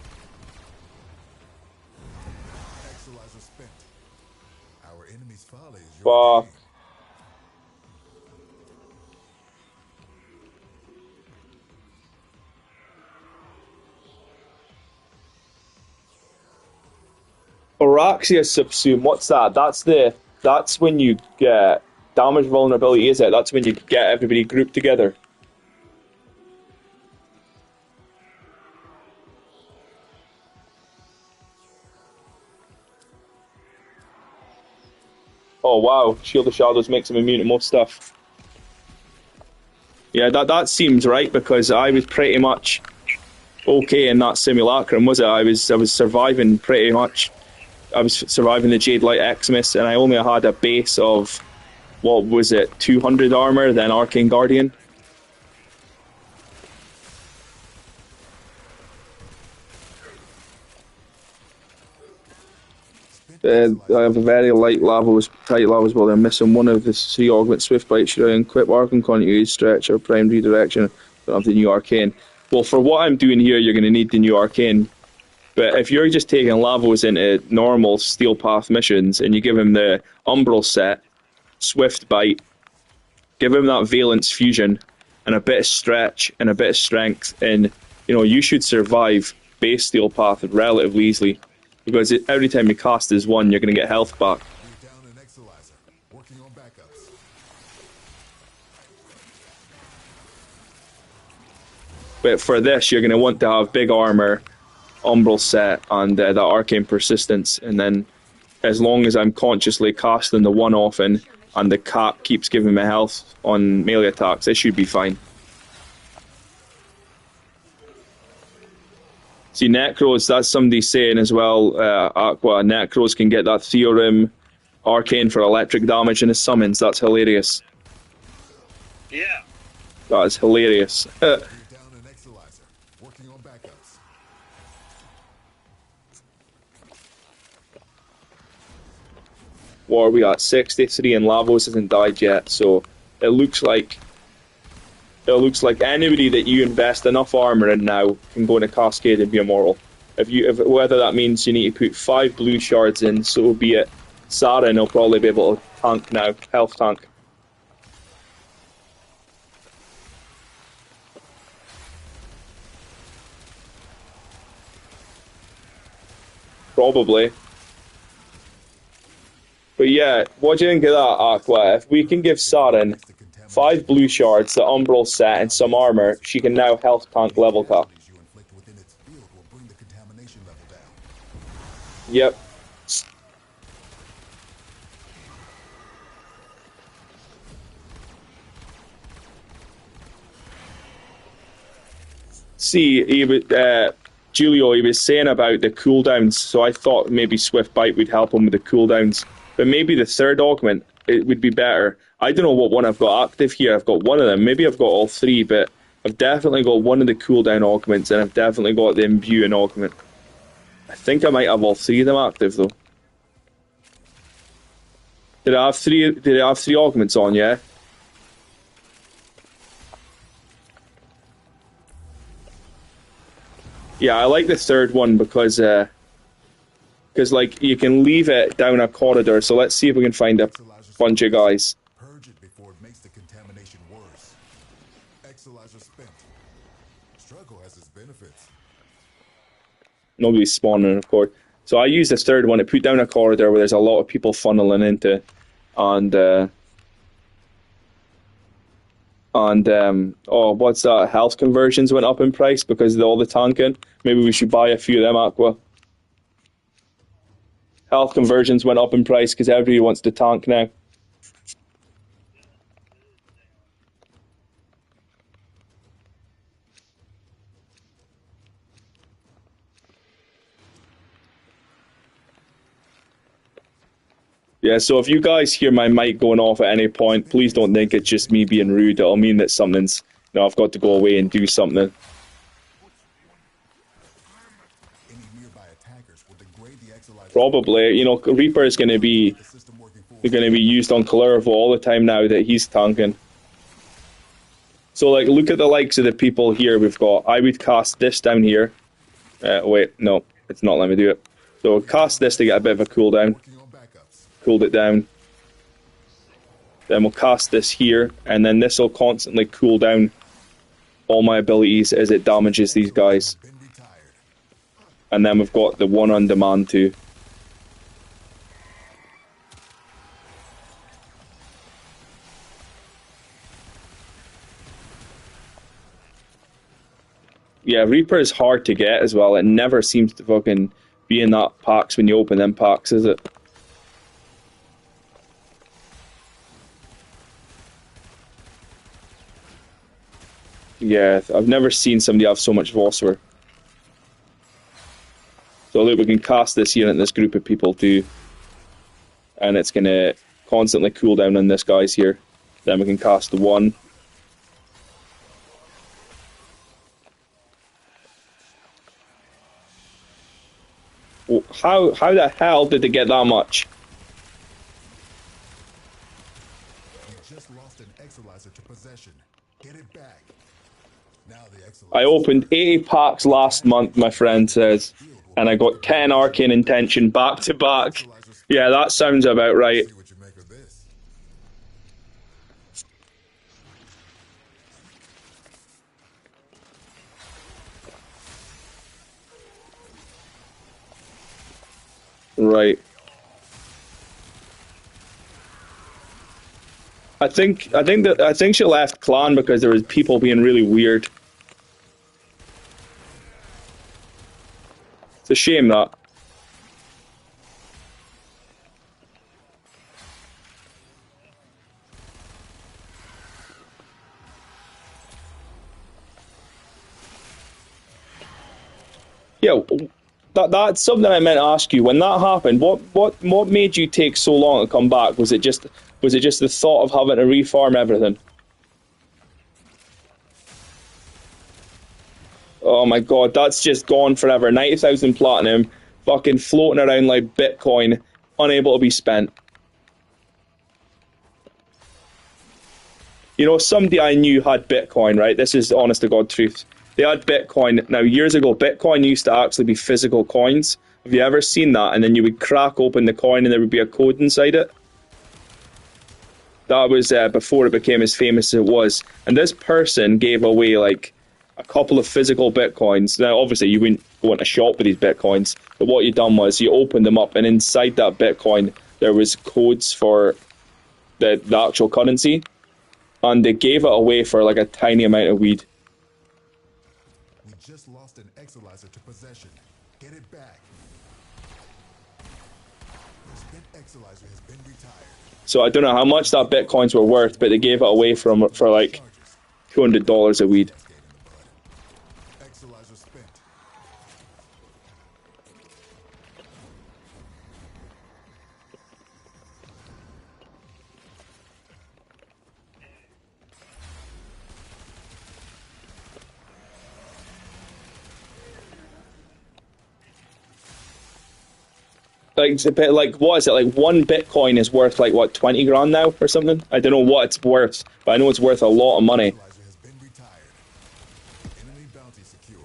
Exalizer spent. Our enemy's folly is your Fuck. game. Araxia subsume. What's that? That's when you get damage vulnerability is it? That's when you get everybody grouped together. Oh wow, Shield of Shadows makes him immune to most stuff. Yeah, that seems right because I was pretty much okay in that simulacrum, was it? I was surviving pretty much. I was surviving the Jade Light Xmas, and I only had a base of what was it, 200 armor, then Arcane Guardian. I have a very light Lavos, tight Lavos, but I'm missing one of the 3 augment Swift Bite. Should I equip Arcane Continuity, Stretch, or Prime Redirection? Don't have the new Arcane. Well, for what I'm doing here, you're going to need the new Arcane. But if you're just taking Lavos into normal Steel Path missions and you give him the Umbral set, Swift Bite, give him that Valence Fusion, and a bit of Stretch and a bit of Strength, and you should survive base Steel Path relatively easily. Because every time you cast this one, you're going to get health back. But for this, you're going to want to have big armor, Umbral set, and that Arcane Persistence. And then, as long as I'm consciously casting the one often, and the cap keeps giving me health on melee attacks, it should be fine. See, Necros, that's somebody saying as well, Aqua, Necros can get that Theorem Arcane for electric damage in his summons. That's hilarious. Yeah. That is hilarious. War, we got 63 and Lavos hasn't died yet, so it looks like anybody that you invest enough armor in now can go into Cascade and be immortal. Whether that means you need to put 5 blue shards in, so be it. Saren will probably be able to tank now, health tank. Probably. But yeah, what do you think of that, Aqua? If we can give Saren 5 blue shards, the Umbral set, and some armor, she can now health tank level cap. Yep. See, Julio, he was saying about the cooldowns, so I thought maybe Swift Bite would help him with the cooldowns. But maybe the third augment, it would be better. I don't know what one I've got active here. I've got one of them. Maybe I've got all 3, but I've definitely got one of the cooldown augments, and I've definitely got the imbuing augment. I think I might have all 3 of them active, though. Did I have 3? Did I have 3 augments on? Yeah. Yeah, I like the third one because like you can leave it down a corridor. So let's see if we can find a bunch of guys. Purge it before it makes the contamination worse. Exolizer spent. Struggle has its benefits. Nobody's spawning, of course. So I use the third one to put down a corridor where there's a lot of people funneling into, and oh, what's that? Health conversions went up in price because of all the tanking. Maybe we should buy a few of them, Aqua. Health conversions went up in price because everybody wants to tank now. Yeah, so if you guys hear my mic going off at any point, please don't think it's just me being rude. It'll mean that something's... I've got to go away and do something. Probably, Reaper is going to be... They're going to be used on Kalervo all the time now that he's tanking. So, like, look at the likes of the people here we've got. I would cast this down here. Wait, no, it's not letting me do it. So, cast this to get a bit of a cooldown. Cooled it down. Then we'll cast this here, and then this will constantly cool down all my abilities as it damages these guys. And then we've got the one on demand too. Yeah, Reaper is hard to get as well. It never seems to fucking be in that packs when you open them packs, is it? Yeah, I've never seen somebody have so much Phosphor. So look, we can cast this here in this group of people too. And it's going to constantly cool down on this guy's here. Then we can cast the one. How the hell did they get that much? You just lost an Exolizer to possession. Get it back. Now the Exolizer. I opened 80 packs last month, my friend says, and I got 10 Arcane Intention back to back. Yeah, that sounds about right. See what you make of this. Right. I think she left clan because there was people being really weird. It's a shame that. Yeah, that's something I meant to ask you. When that happened, what made you take so long to come back? Was it just the thought of having to reform everything? Oh my god, that's just gone forever. 90,000 platinum, fucking floating around like Bitcoin, unable to be spent. You know, somebody I knew had Bitcoin, right? This is honest to God truth. They had Bitcoin. Now, years ago, Bitcoin used to actually be physical coins. Have you ever seen that? And then you would crack open the coin and there would be a code inside it. That was before it became as famous as it was. And this person gave away like a couple of physical Bitcoins. Now, obviously, you wouldn't go into a shop with these Bitcoins. But what you done was you opened them up and inside that Bitcoin, there was codes for the actual currency. And they gave it away for like a tiny amount of weed. We just lost an Exolizer to possession. Get it back. The spent Exolizer has been retired. So I don't know how much that Bitcoins were worth, but they gave it away for like $200 a weed. Exolizer spent. Like what is it? Like one Bitcoin is worth like what, 20 grand now or something? I don't know what it's worth, but I know it's worth a lot of money. Exolizer has been retired. Enemy bounty secured.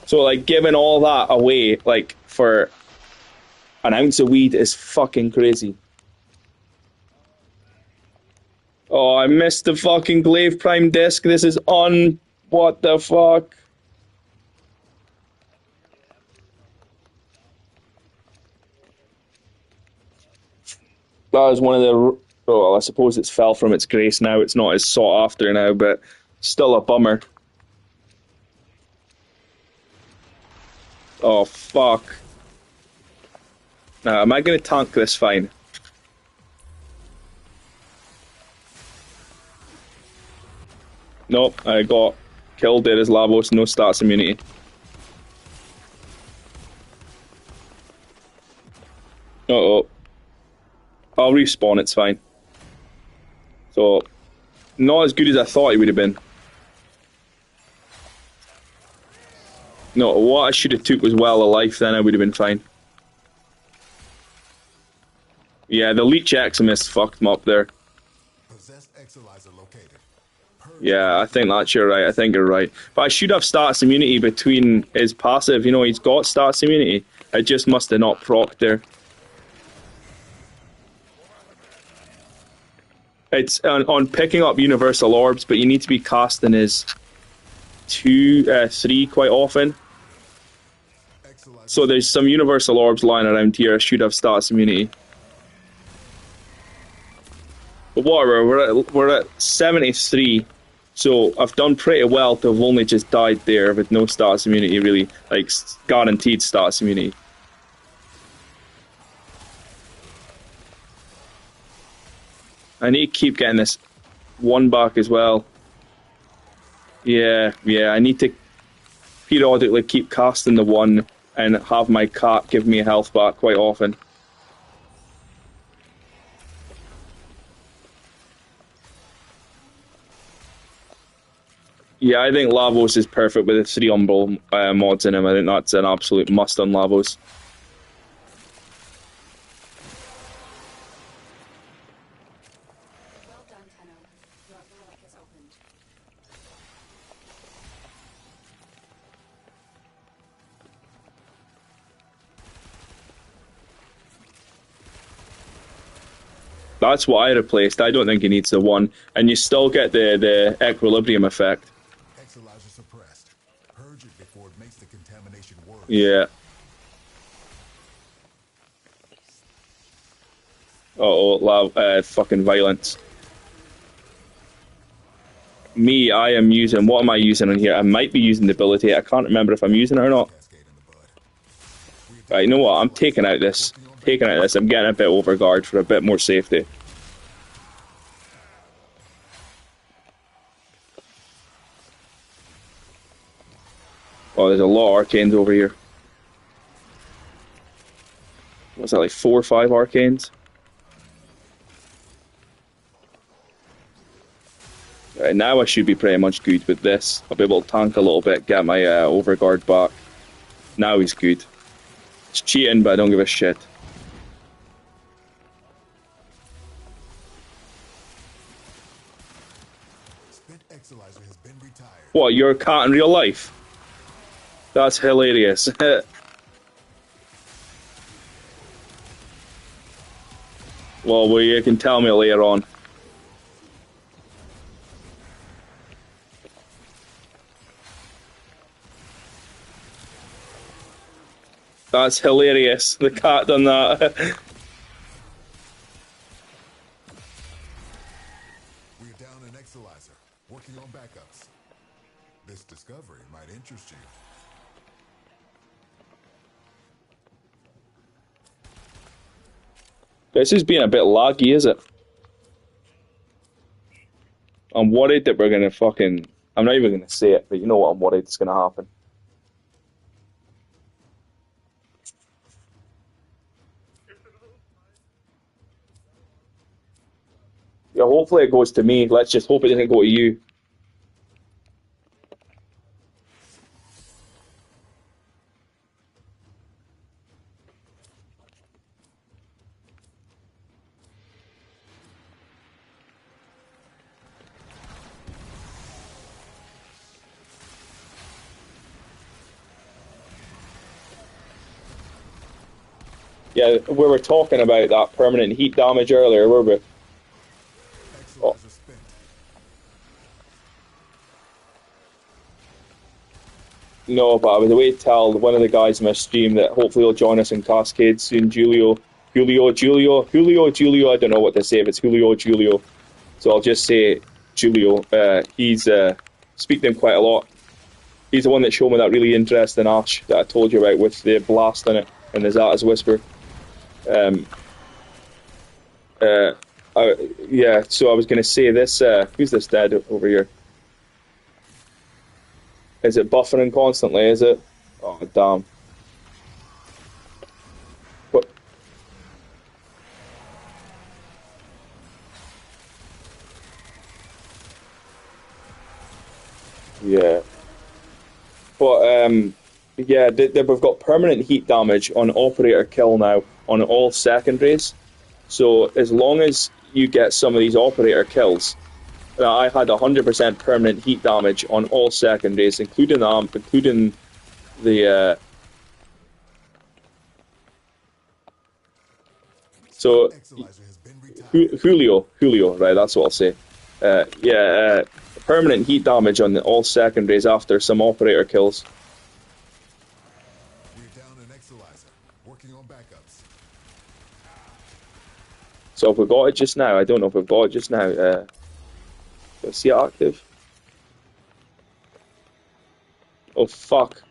So like giving all that away like for an ounce of weed is fucking crazy. Oh, I missed the fucking Glaive Prime disc. This is on. What the fuck? That was one of the. Oh, well, I suppose it's fell from its grace now. It's not as sought after now, but still a bummer. Oh, fuck. Now, am I going to tank this fine? Nope, I got killed there as Lavos, no stats immunity. Uh-oh. I'll respawn, it's fine. So, not as good as I thought it would have been. No, what I should have took was well of life, then I would have been fine. Yeah, the Leech Exomist fucked him up there. Possessed Exolizer located. Yeah, I think that's you're right. I think you're right. But I should have stats immunity between his passive. You know, he's got stats immunity. I just must have not procced there. It's on picking up universal orbs, but you need to be casting his 3 quite often. So there's some universal orbs lying around here. I should have stats immunity. But whatever, we're at 73. So I've done pretty well to have only just died there with no status immunity, really, like guaranteed status immunity. I need to keep getting this one back as well. Yeah, I need to periodically keep casting the one and have my cat give me health back quite often. Yeah, I think Lavos is perfect with the 3 Umbral mods in him. I think that's an absolute must on Lavos. Well done, Tenno. Your relic is opened. That's what I replaced. I don't think he needs the 1. And you still get the equilibrium effect. Exolyzer suppressed. Purge it before it makes the contamination worse. Yeah. Fucking violence. Me, I am using... What am I using on here? I might be using debilitate. I can't remember if I'm using it or not. Cascade in the bud. Right, you know what? I'm taking out this. I'm getting a bit overguard for a bit more safety. Oh, there's a lot of arcanes over here. What's that, like 4 or 5 arcanes? Right, now I should be pretty much good with this. I'll be able to tank a little bit, get my overguard back. Now he's good. It's cheating, but I don't give a shit. Spent Exolyzer has been retired. What, you're a cat in real life? That's hilarious. Well, you can tell me later on. That's hilarious. The cat done that. We're down an Exolyzer. Working on backups. This discovery might interest you. This is being a bit laggy, is it? I'm worried that we're gonna fucking... I'm not even gonna say it, but you know what I'm worried is gonna happen. Yeah, hopefully it goes to me. Let's just hope it doesn't go to you. Yeah, we were talking about that permanent heat damage earlier, were we? Oh. Exolyzer spent. No, but I was away to tell one of the guys in my stream that hopefully he'll join us in Cascade soon, Julio. I don't know what to say if it's Julio. So I'll just say Julio. He's speak to him quite a lot. He's the one that showed me that really interesting Ash that I told you about with the blast in it and the Zata's Whisper. Yeah, so I was going to say this. Who's this dead over here? Is it buffering constantly, is it? Oh, damn. But... Yeah. But, yeah, we've got permanent heat damage on operator kill now on all secondaries. So as long as you get some of these operator kills... I had 100% permanent heat damage on all secondaries, including the AMP, including the... So, Julio, right, that's what I'll say. Permanent heat damage on all secondaries after some operator kills. We're down an Exolyzer. Working on backups. So if we got it just now, I don't know if we've got it just now. Do I see it active? Oh fuck.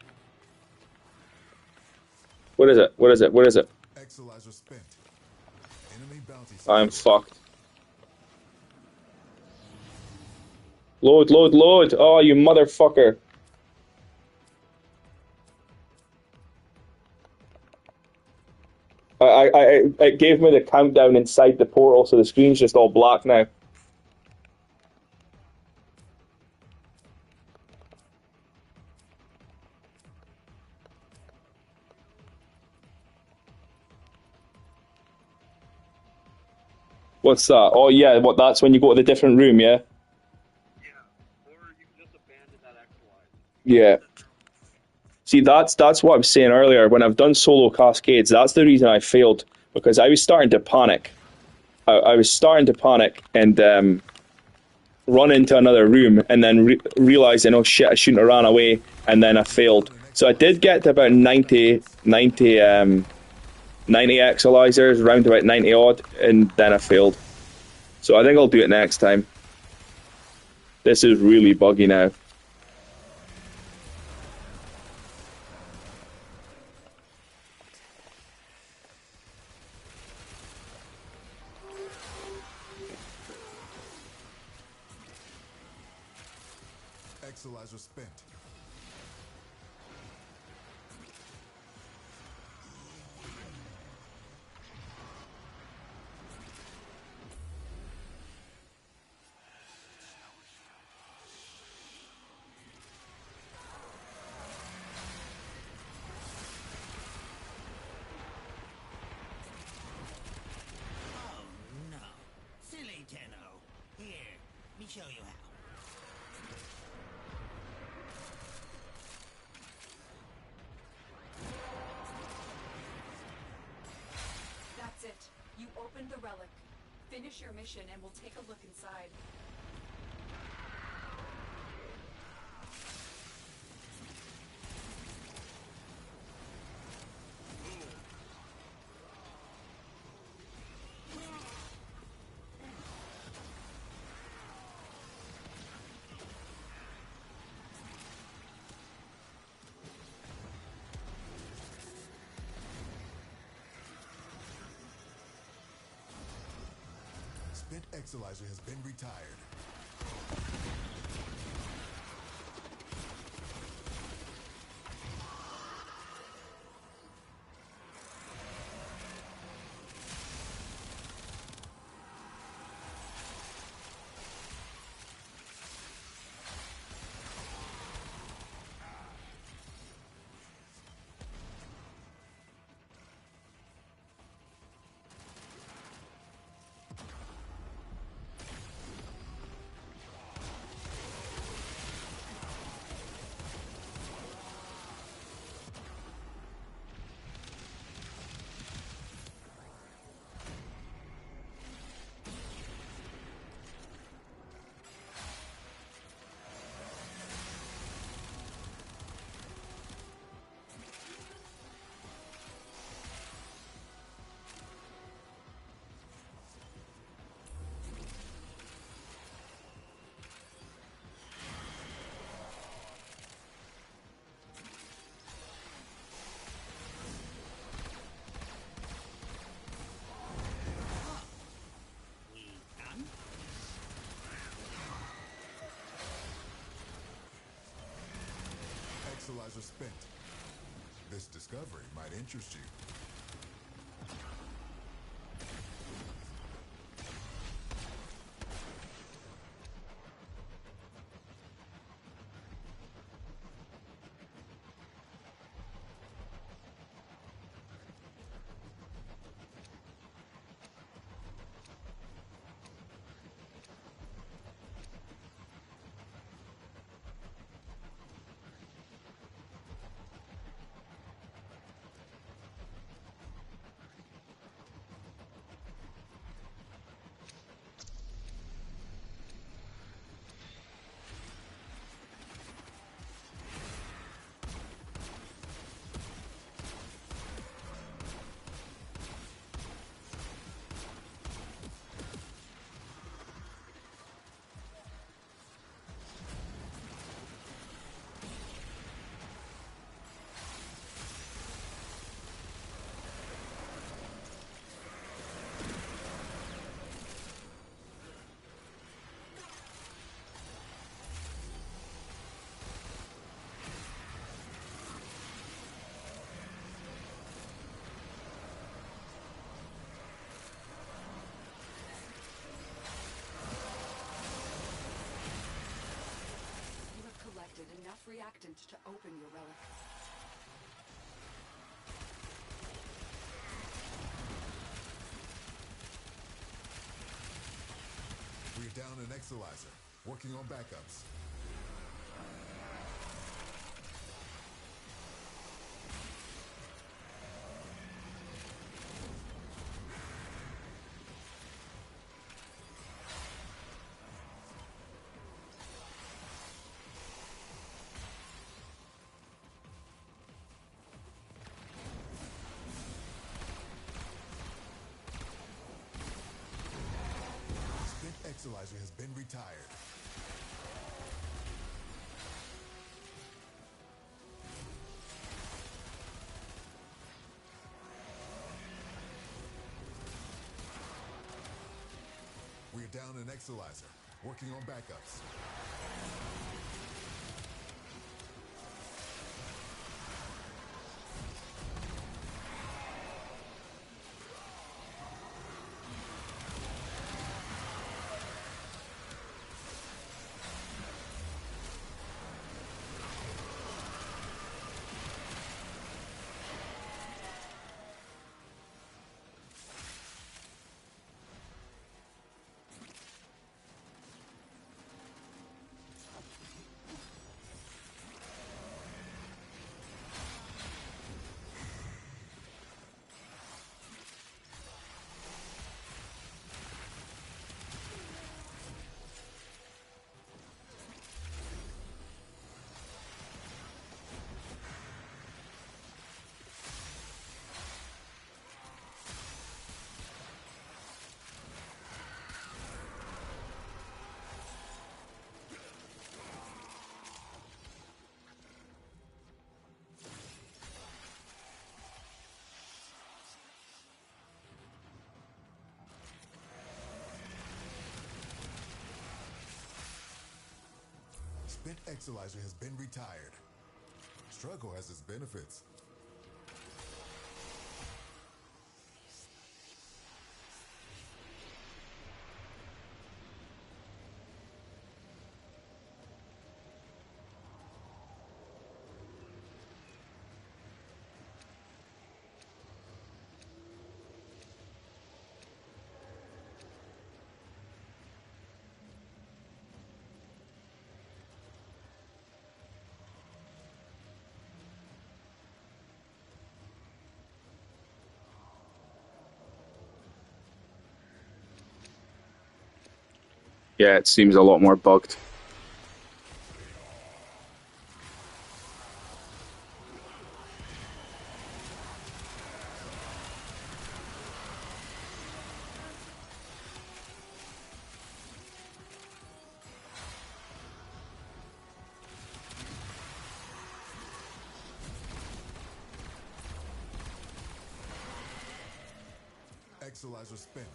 What is it? What is it? What is it? Exolizer spent. Enemy bounty I'm secured. fucked. Load, load, load! Oh, you motherfucker. It gave me the countdown inside the portal, so the screen's just all black now. What's that? Oh yeah, what? That's when you go to the different room, yeah. Yeah, or you can just abandon that exercise. Yeah. See, that's what I was saying earlier. When I've done solo cascades, that's the reason I failed because I was starting to panic. I was starting to panic and run into another room and then realizing, oh shit, I shouldn't have ran away, and then I failed. So I did get to about 90 exolizers, round about 90 odd, and then I failed. So I think I'll do it next time. This is really buggy now. Exolizer spent. Oh no. Silly Tenno. Here, me show you how. That's it. You opened the relic. Finish your mission and we'll take a look inside. Spent Exolizer has been retired. We done? Exolizer spent. This discovery might interest you. reactant to open your relic. We're down an Exolyzer, working on backups. Exolyzer has been retired. We're down an Exolyzer, working on backups. Spent Exolyzer has been retired. Struggle has its benefits. Yeah, it seems a lot more bugged. Exolyzer spent.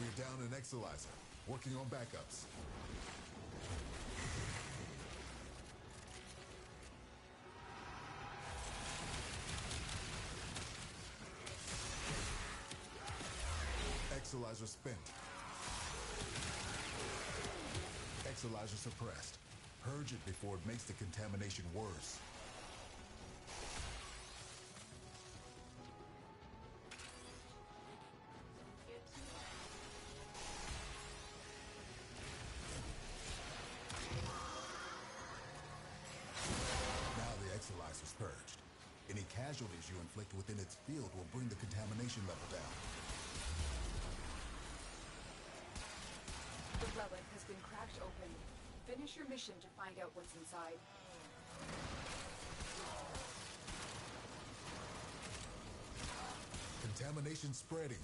We're down an Exolyzer, working on backups. Exolyzer spent. Exolyzer suppressed. Purge it before it makes the contamination worse. Now the Exolyzer's purged. Any casualties you inflict within its field will bring the contamination level down. The relic has been cracked open. Finish your mission to find out what's inside. Contamination spreading.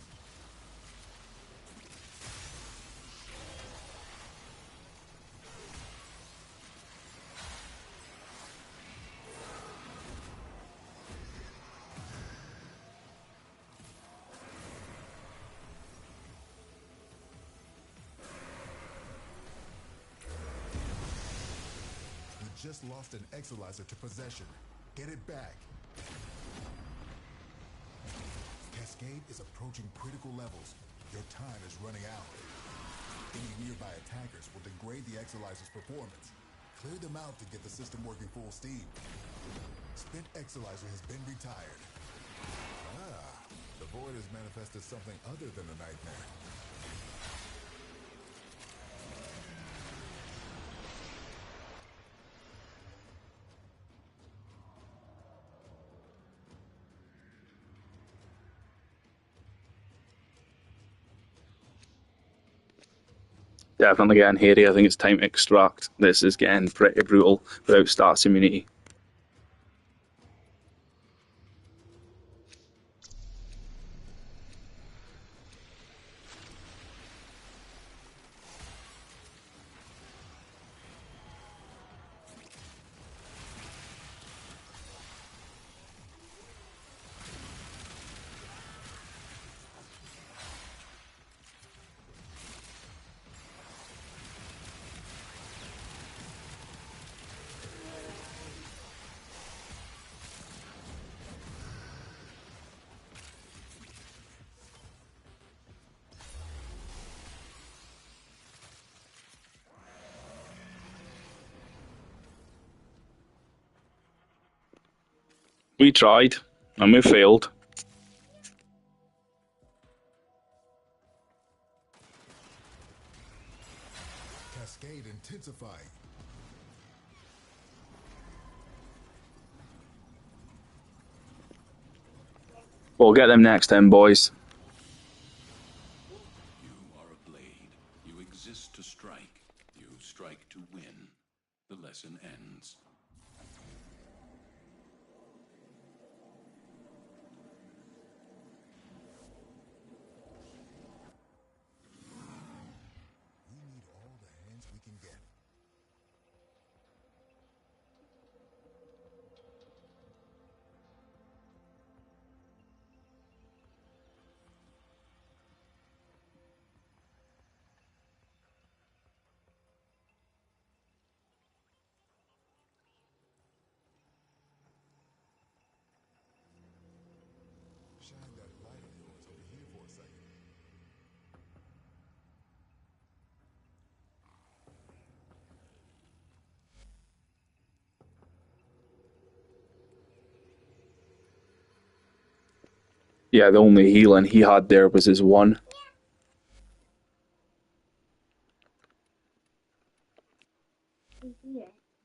You just lost an Exolizer to possession. Get it back. Cascade is approaching critical levels. Your time is running out. Any nearby attackers will degrade the Exolizer's performance. Clear them out to get the system working full steam. Spent Exolizer has been retired. Ah, the Void has manifested something other than a nightmare. Definitely getting hairy. I think it's time to extract. This is getting pretty brutal without stats immunity. We tried, and we failed. Cascade intensifying. We'll get them next time, boys. You are a blade. You exist to strike. You strike to win. The lesson ends. We need all the hands we can get. Shine that light of yours over here for a second. Yeah, the only healing he had there was his one.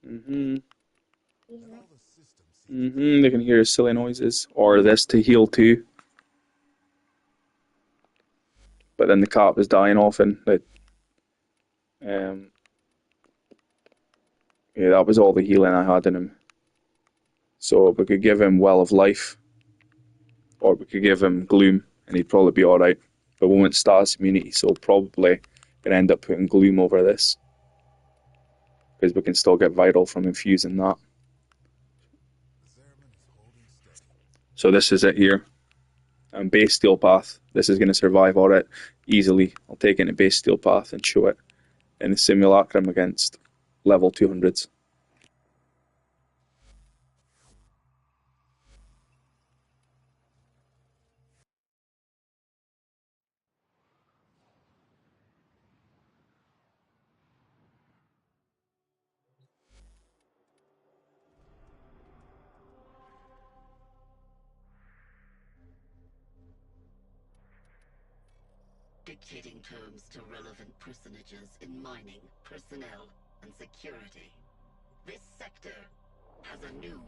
Mm-hmm. And all the systems seem Mm-hmm. They can hear his silly noises. Or this to heal too. But then the cat was dying off, and um, yeah, that was all the healing I had in him. So we could give him Well of Life, or we could give him Gloom, and he'd probably be alright. But we want status immunity, so probably gonna end up putting Gloom over this, because we can still get Vital from infusing that. Zerman is holding steady. So this is it here. Base Steel Path. This is going to survive all right easily. I'll take it in a Base Steel Path and show it in the Simulacrum against level 200s. Dictating terms to relevant personages in mining, personnel, and security. This sector has a new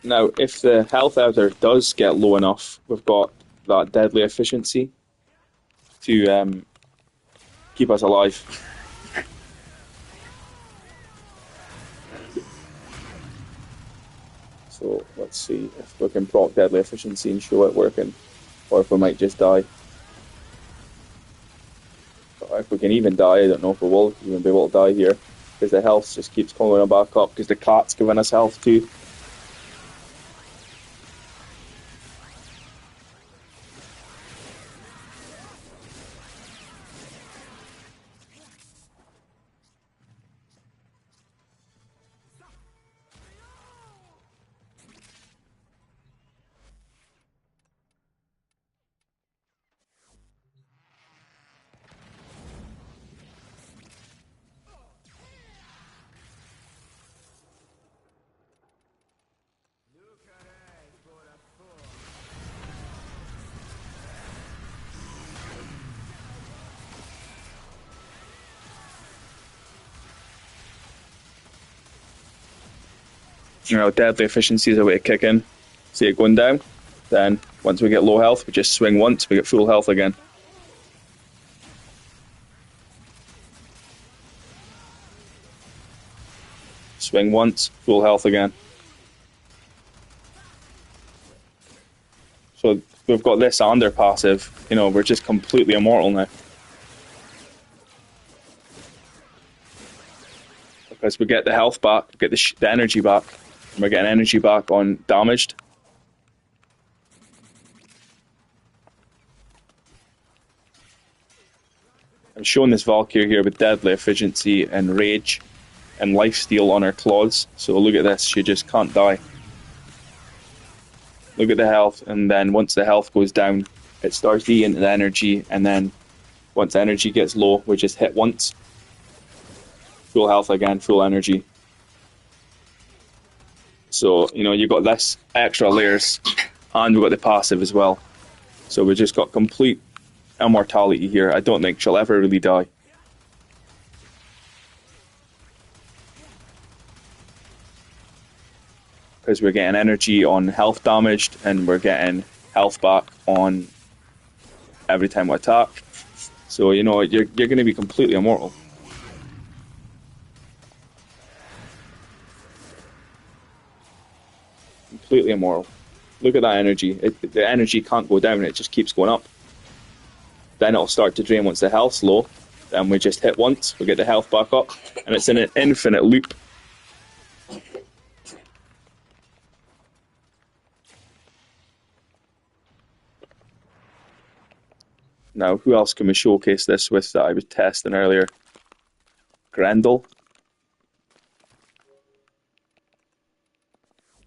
Now, if the health either does get low enough, we've got that deadly efficiency to keep us alive. So let's see if we can proc deadly efficiency and show it working, or if we might just die. Or if we can even die, I don't know if we will even be able to die here, because the health just keeps going back up, because the cat's giving us health too. You know, deadly efficiency is a way to kick in. See it going down. Then, once we get low health, we just swing once, we get full health again. Swing once, full health again. So we've got this and their passive. You know, we're just completely immortal now. Because we get the health back, we get the energy back, and we're getting energy back on damaged. I'm showing this Valkyrie here with deadly efficiency and rage and lifesteal on her claws. So look at this, she just can't die. Look at the health, and then once the health goes down, it starts eating the energy, and then once energy gets low, we just hit once. Full health again, full energy. So, you know, you've got this extra layers, and we've got the passive as well. So we just got complete immortality here. I don't think she'll ever really die. Because we're getting energy on health damaged, and we're getting health back on every time we attack. So, you know, you're going to be completely immortal. Completely immortal. Look at that energy. The energy can't go down, it just keeps going up. Then it'll start to drain once the health's low. Then we just hit once, we get the health back up, and it's in an infinite loop. Now, who else can we showcase this with that I was testing earlier? Grendel.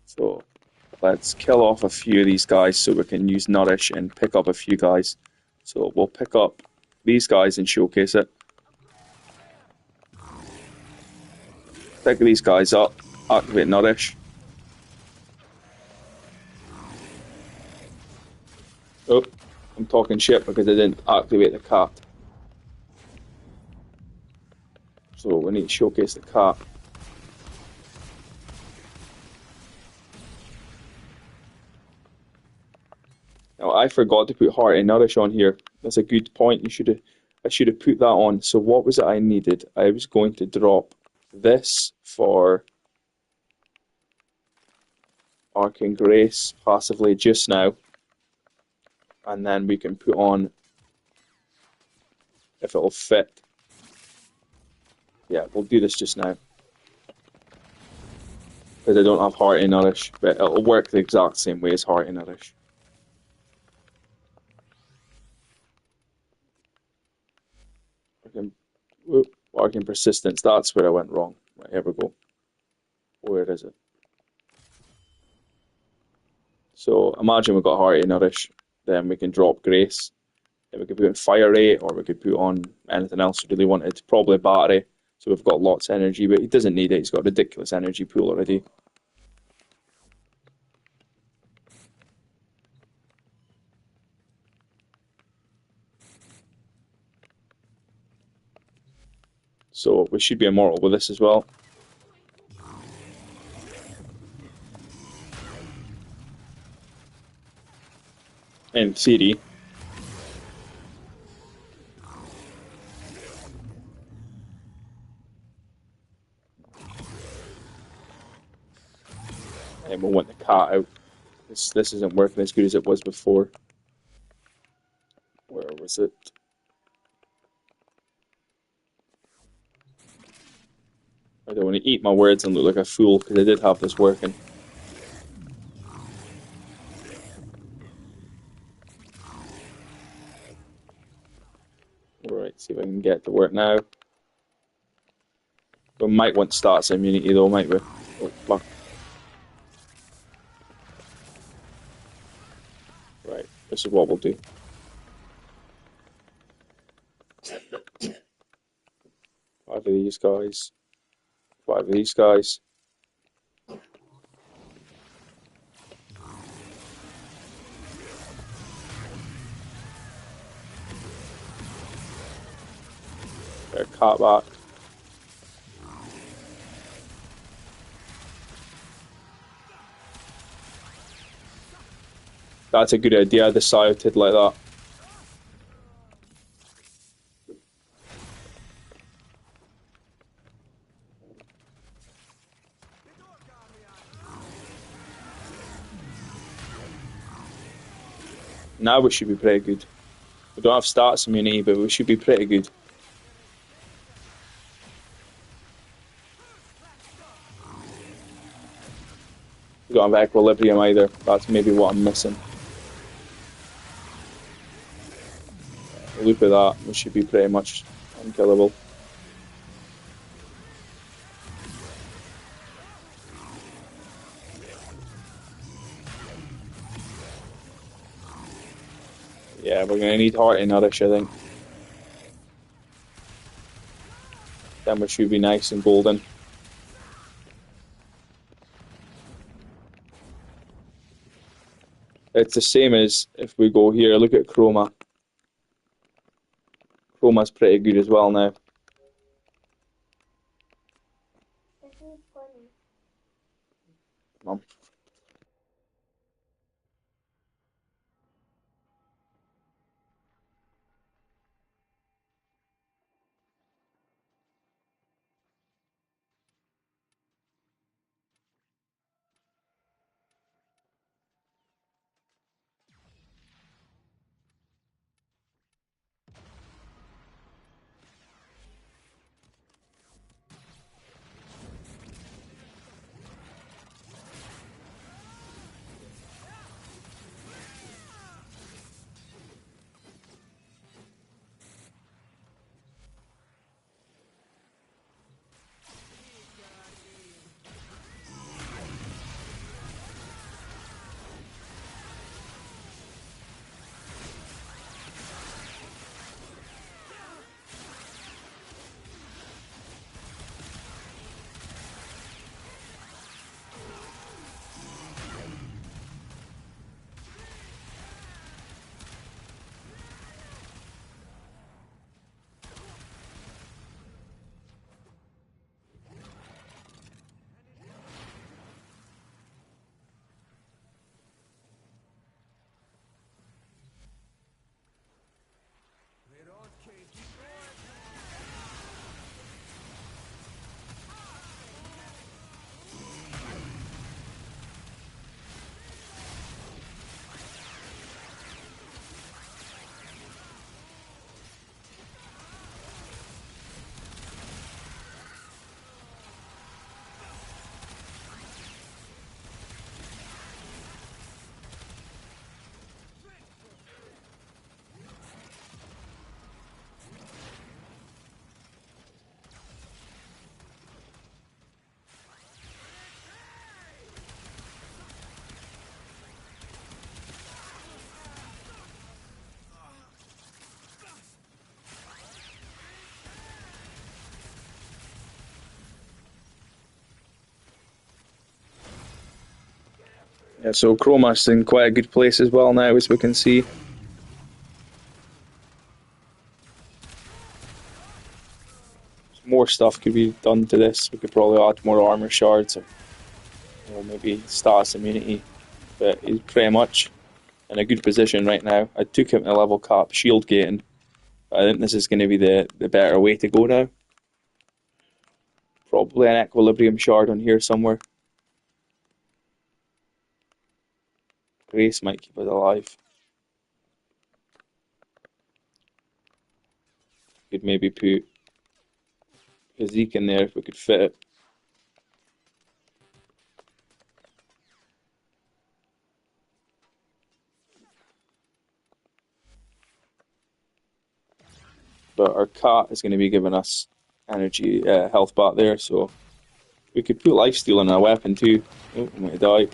So let's kill off a few of these guys so we can use Nourish and pick up a few guys. So we'll pick up these guys and showcase it. Pick these guys up, activate Nourish. Oh, I'm talking shit because I didn't activate the cat. So we need to showcase the cat. Now I forgot to put Heart and Nourish on here. That's a good point. I should have put that on. So what was it I needed? I was going to drop this for Arcane Grace passively just now. And then we can put on, if it'll fit. Yeah, we'll do this just now. Because I don't have Heart and Nourish, but it'll work the exact same way as Heart and Nourish. Arcane Persistence, that's where I went wrong. Right, here we go. Where is it? So imagine we've got Heart and Nourish, then we can drop Grace. Then we could put on Fire Ray, or we could put on anything else we really wanted. Probably Battery, so we've got lots of energy, but he doesn't need it, he's got a ridiculous energy pool already. So we should be immortal with this as well. in theory. And we'll want the cat out. This isn't working as good as it was before. Where was it? I don't want to eat my words and look like a fool because I did have this working. Alright, see if I can get it to work now. We might want stats immunity though, might we? Oh, fuck. Right, this is what we'll do. 5 of these guys. 5 of these guys. Their cat back. That's a good idea, I decided like that. Now we should be pretty good. We don't have stats immunity, but we should be pretty good. We don't have equilibrium either. That's maybe what I'm missing. A loop of that, we should be pretty much unkillable. Yeah, we're gonna need heart and nourish, I think. Then we should be nice and golden. It's the same as if we go here, look at Chroma. Chroma's pretty good as well now. Mum. Yeah, so Chroma's in quite a good place as well now, as we can see. More stuff could be done to this. We could probably add more armor shards or maybe status immunity. But he's pretty much in a good position right now. I took him to level cap, shield gating. I think this is going to be the better way to go now. Probably an equilibrium shard on here somewhere. Grace might keep us alive. Could maybe put Zeke in there if we could fit it. But our cat is going to be giving us energy, health back there, so we could put lifesteal in our weapon too. Oh, I'm going to die.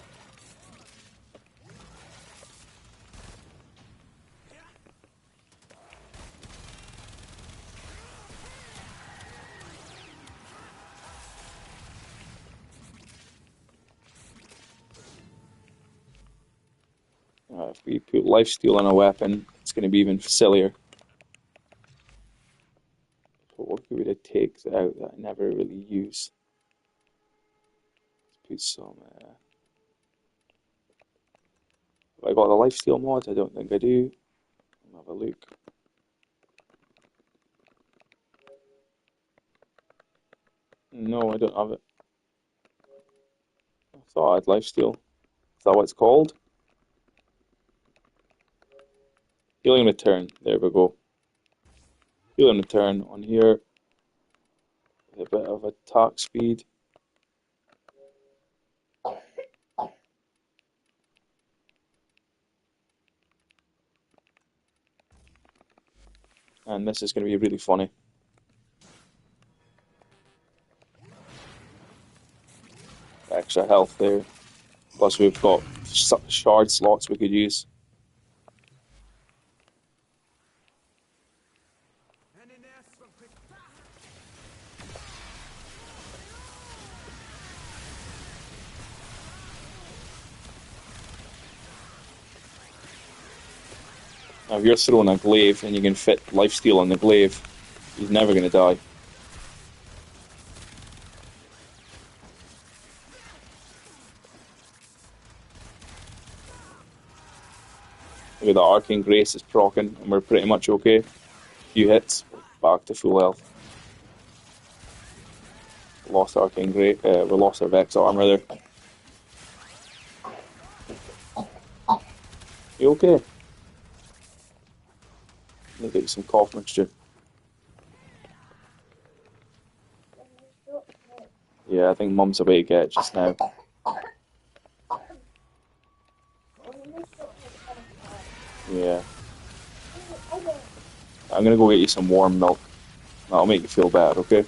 If we put lifesteal in a weapon, it's going to be even sillier. So what could we take out that I never really use? Let's put some... have I got the lifesteal mod? I don't think I do. I'll have a look. No, I don't have it. I thought I had lifesteal. Is that what it's called? Healing return. There we go. Healing return on here. A bit of attack speed. And this is going to be really funny. Extra health there. Plus we've got shard slots we could use. Now if you're throwing a glaive and you can fit lifesteal on the glaive, he's never going to die. Look at the Arcane Grace is proccing and we're pretty much okay. Few hits, back to full health. Lost Arcane Grace, we lost our Vex armor there. You okay? Let me get you some cough mixture. Yeah, I think Mum's away to get it just now. Yeah. I'm gonna go get you some warm milk. That'll make you feel better, okay?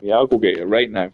Yeah, I'll go get it right now.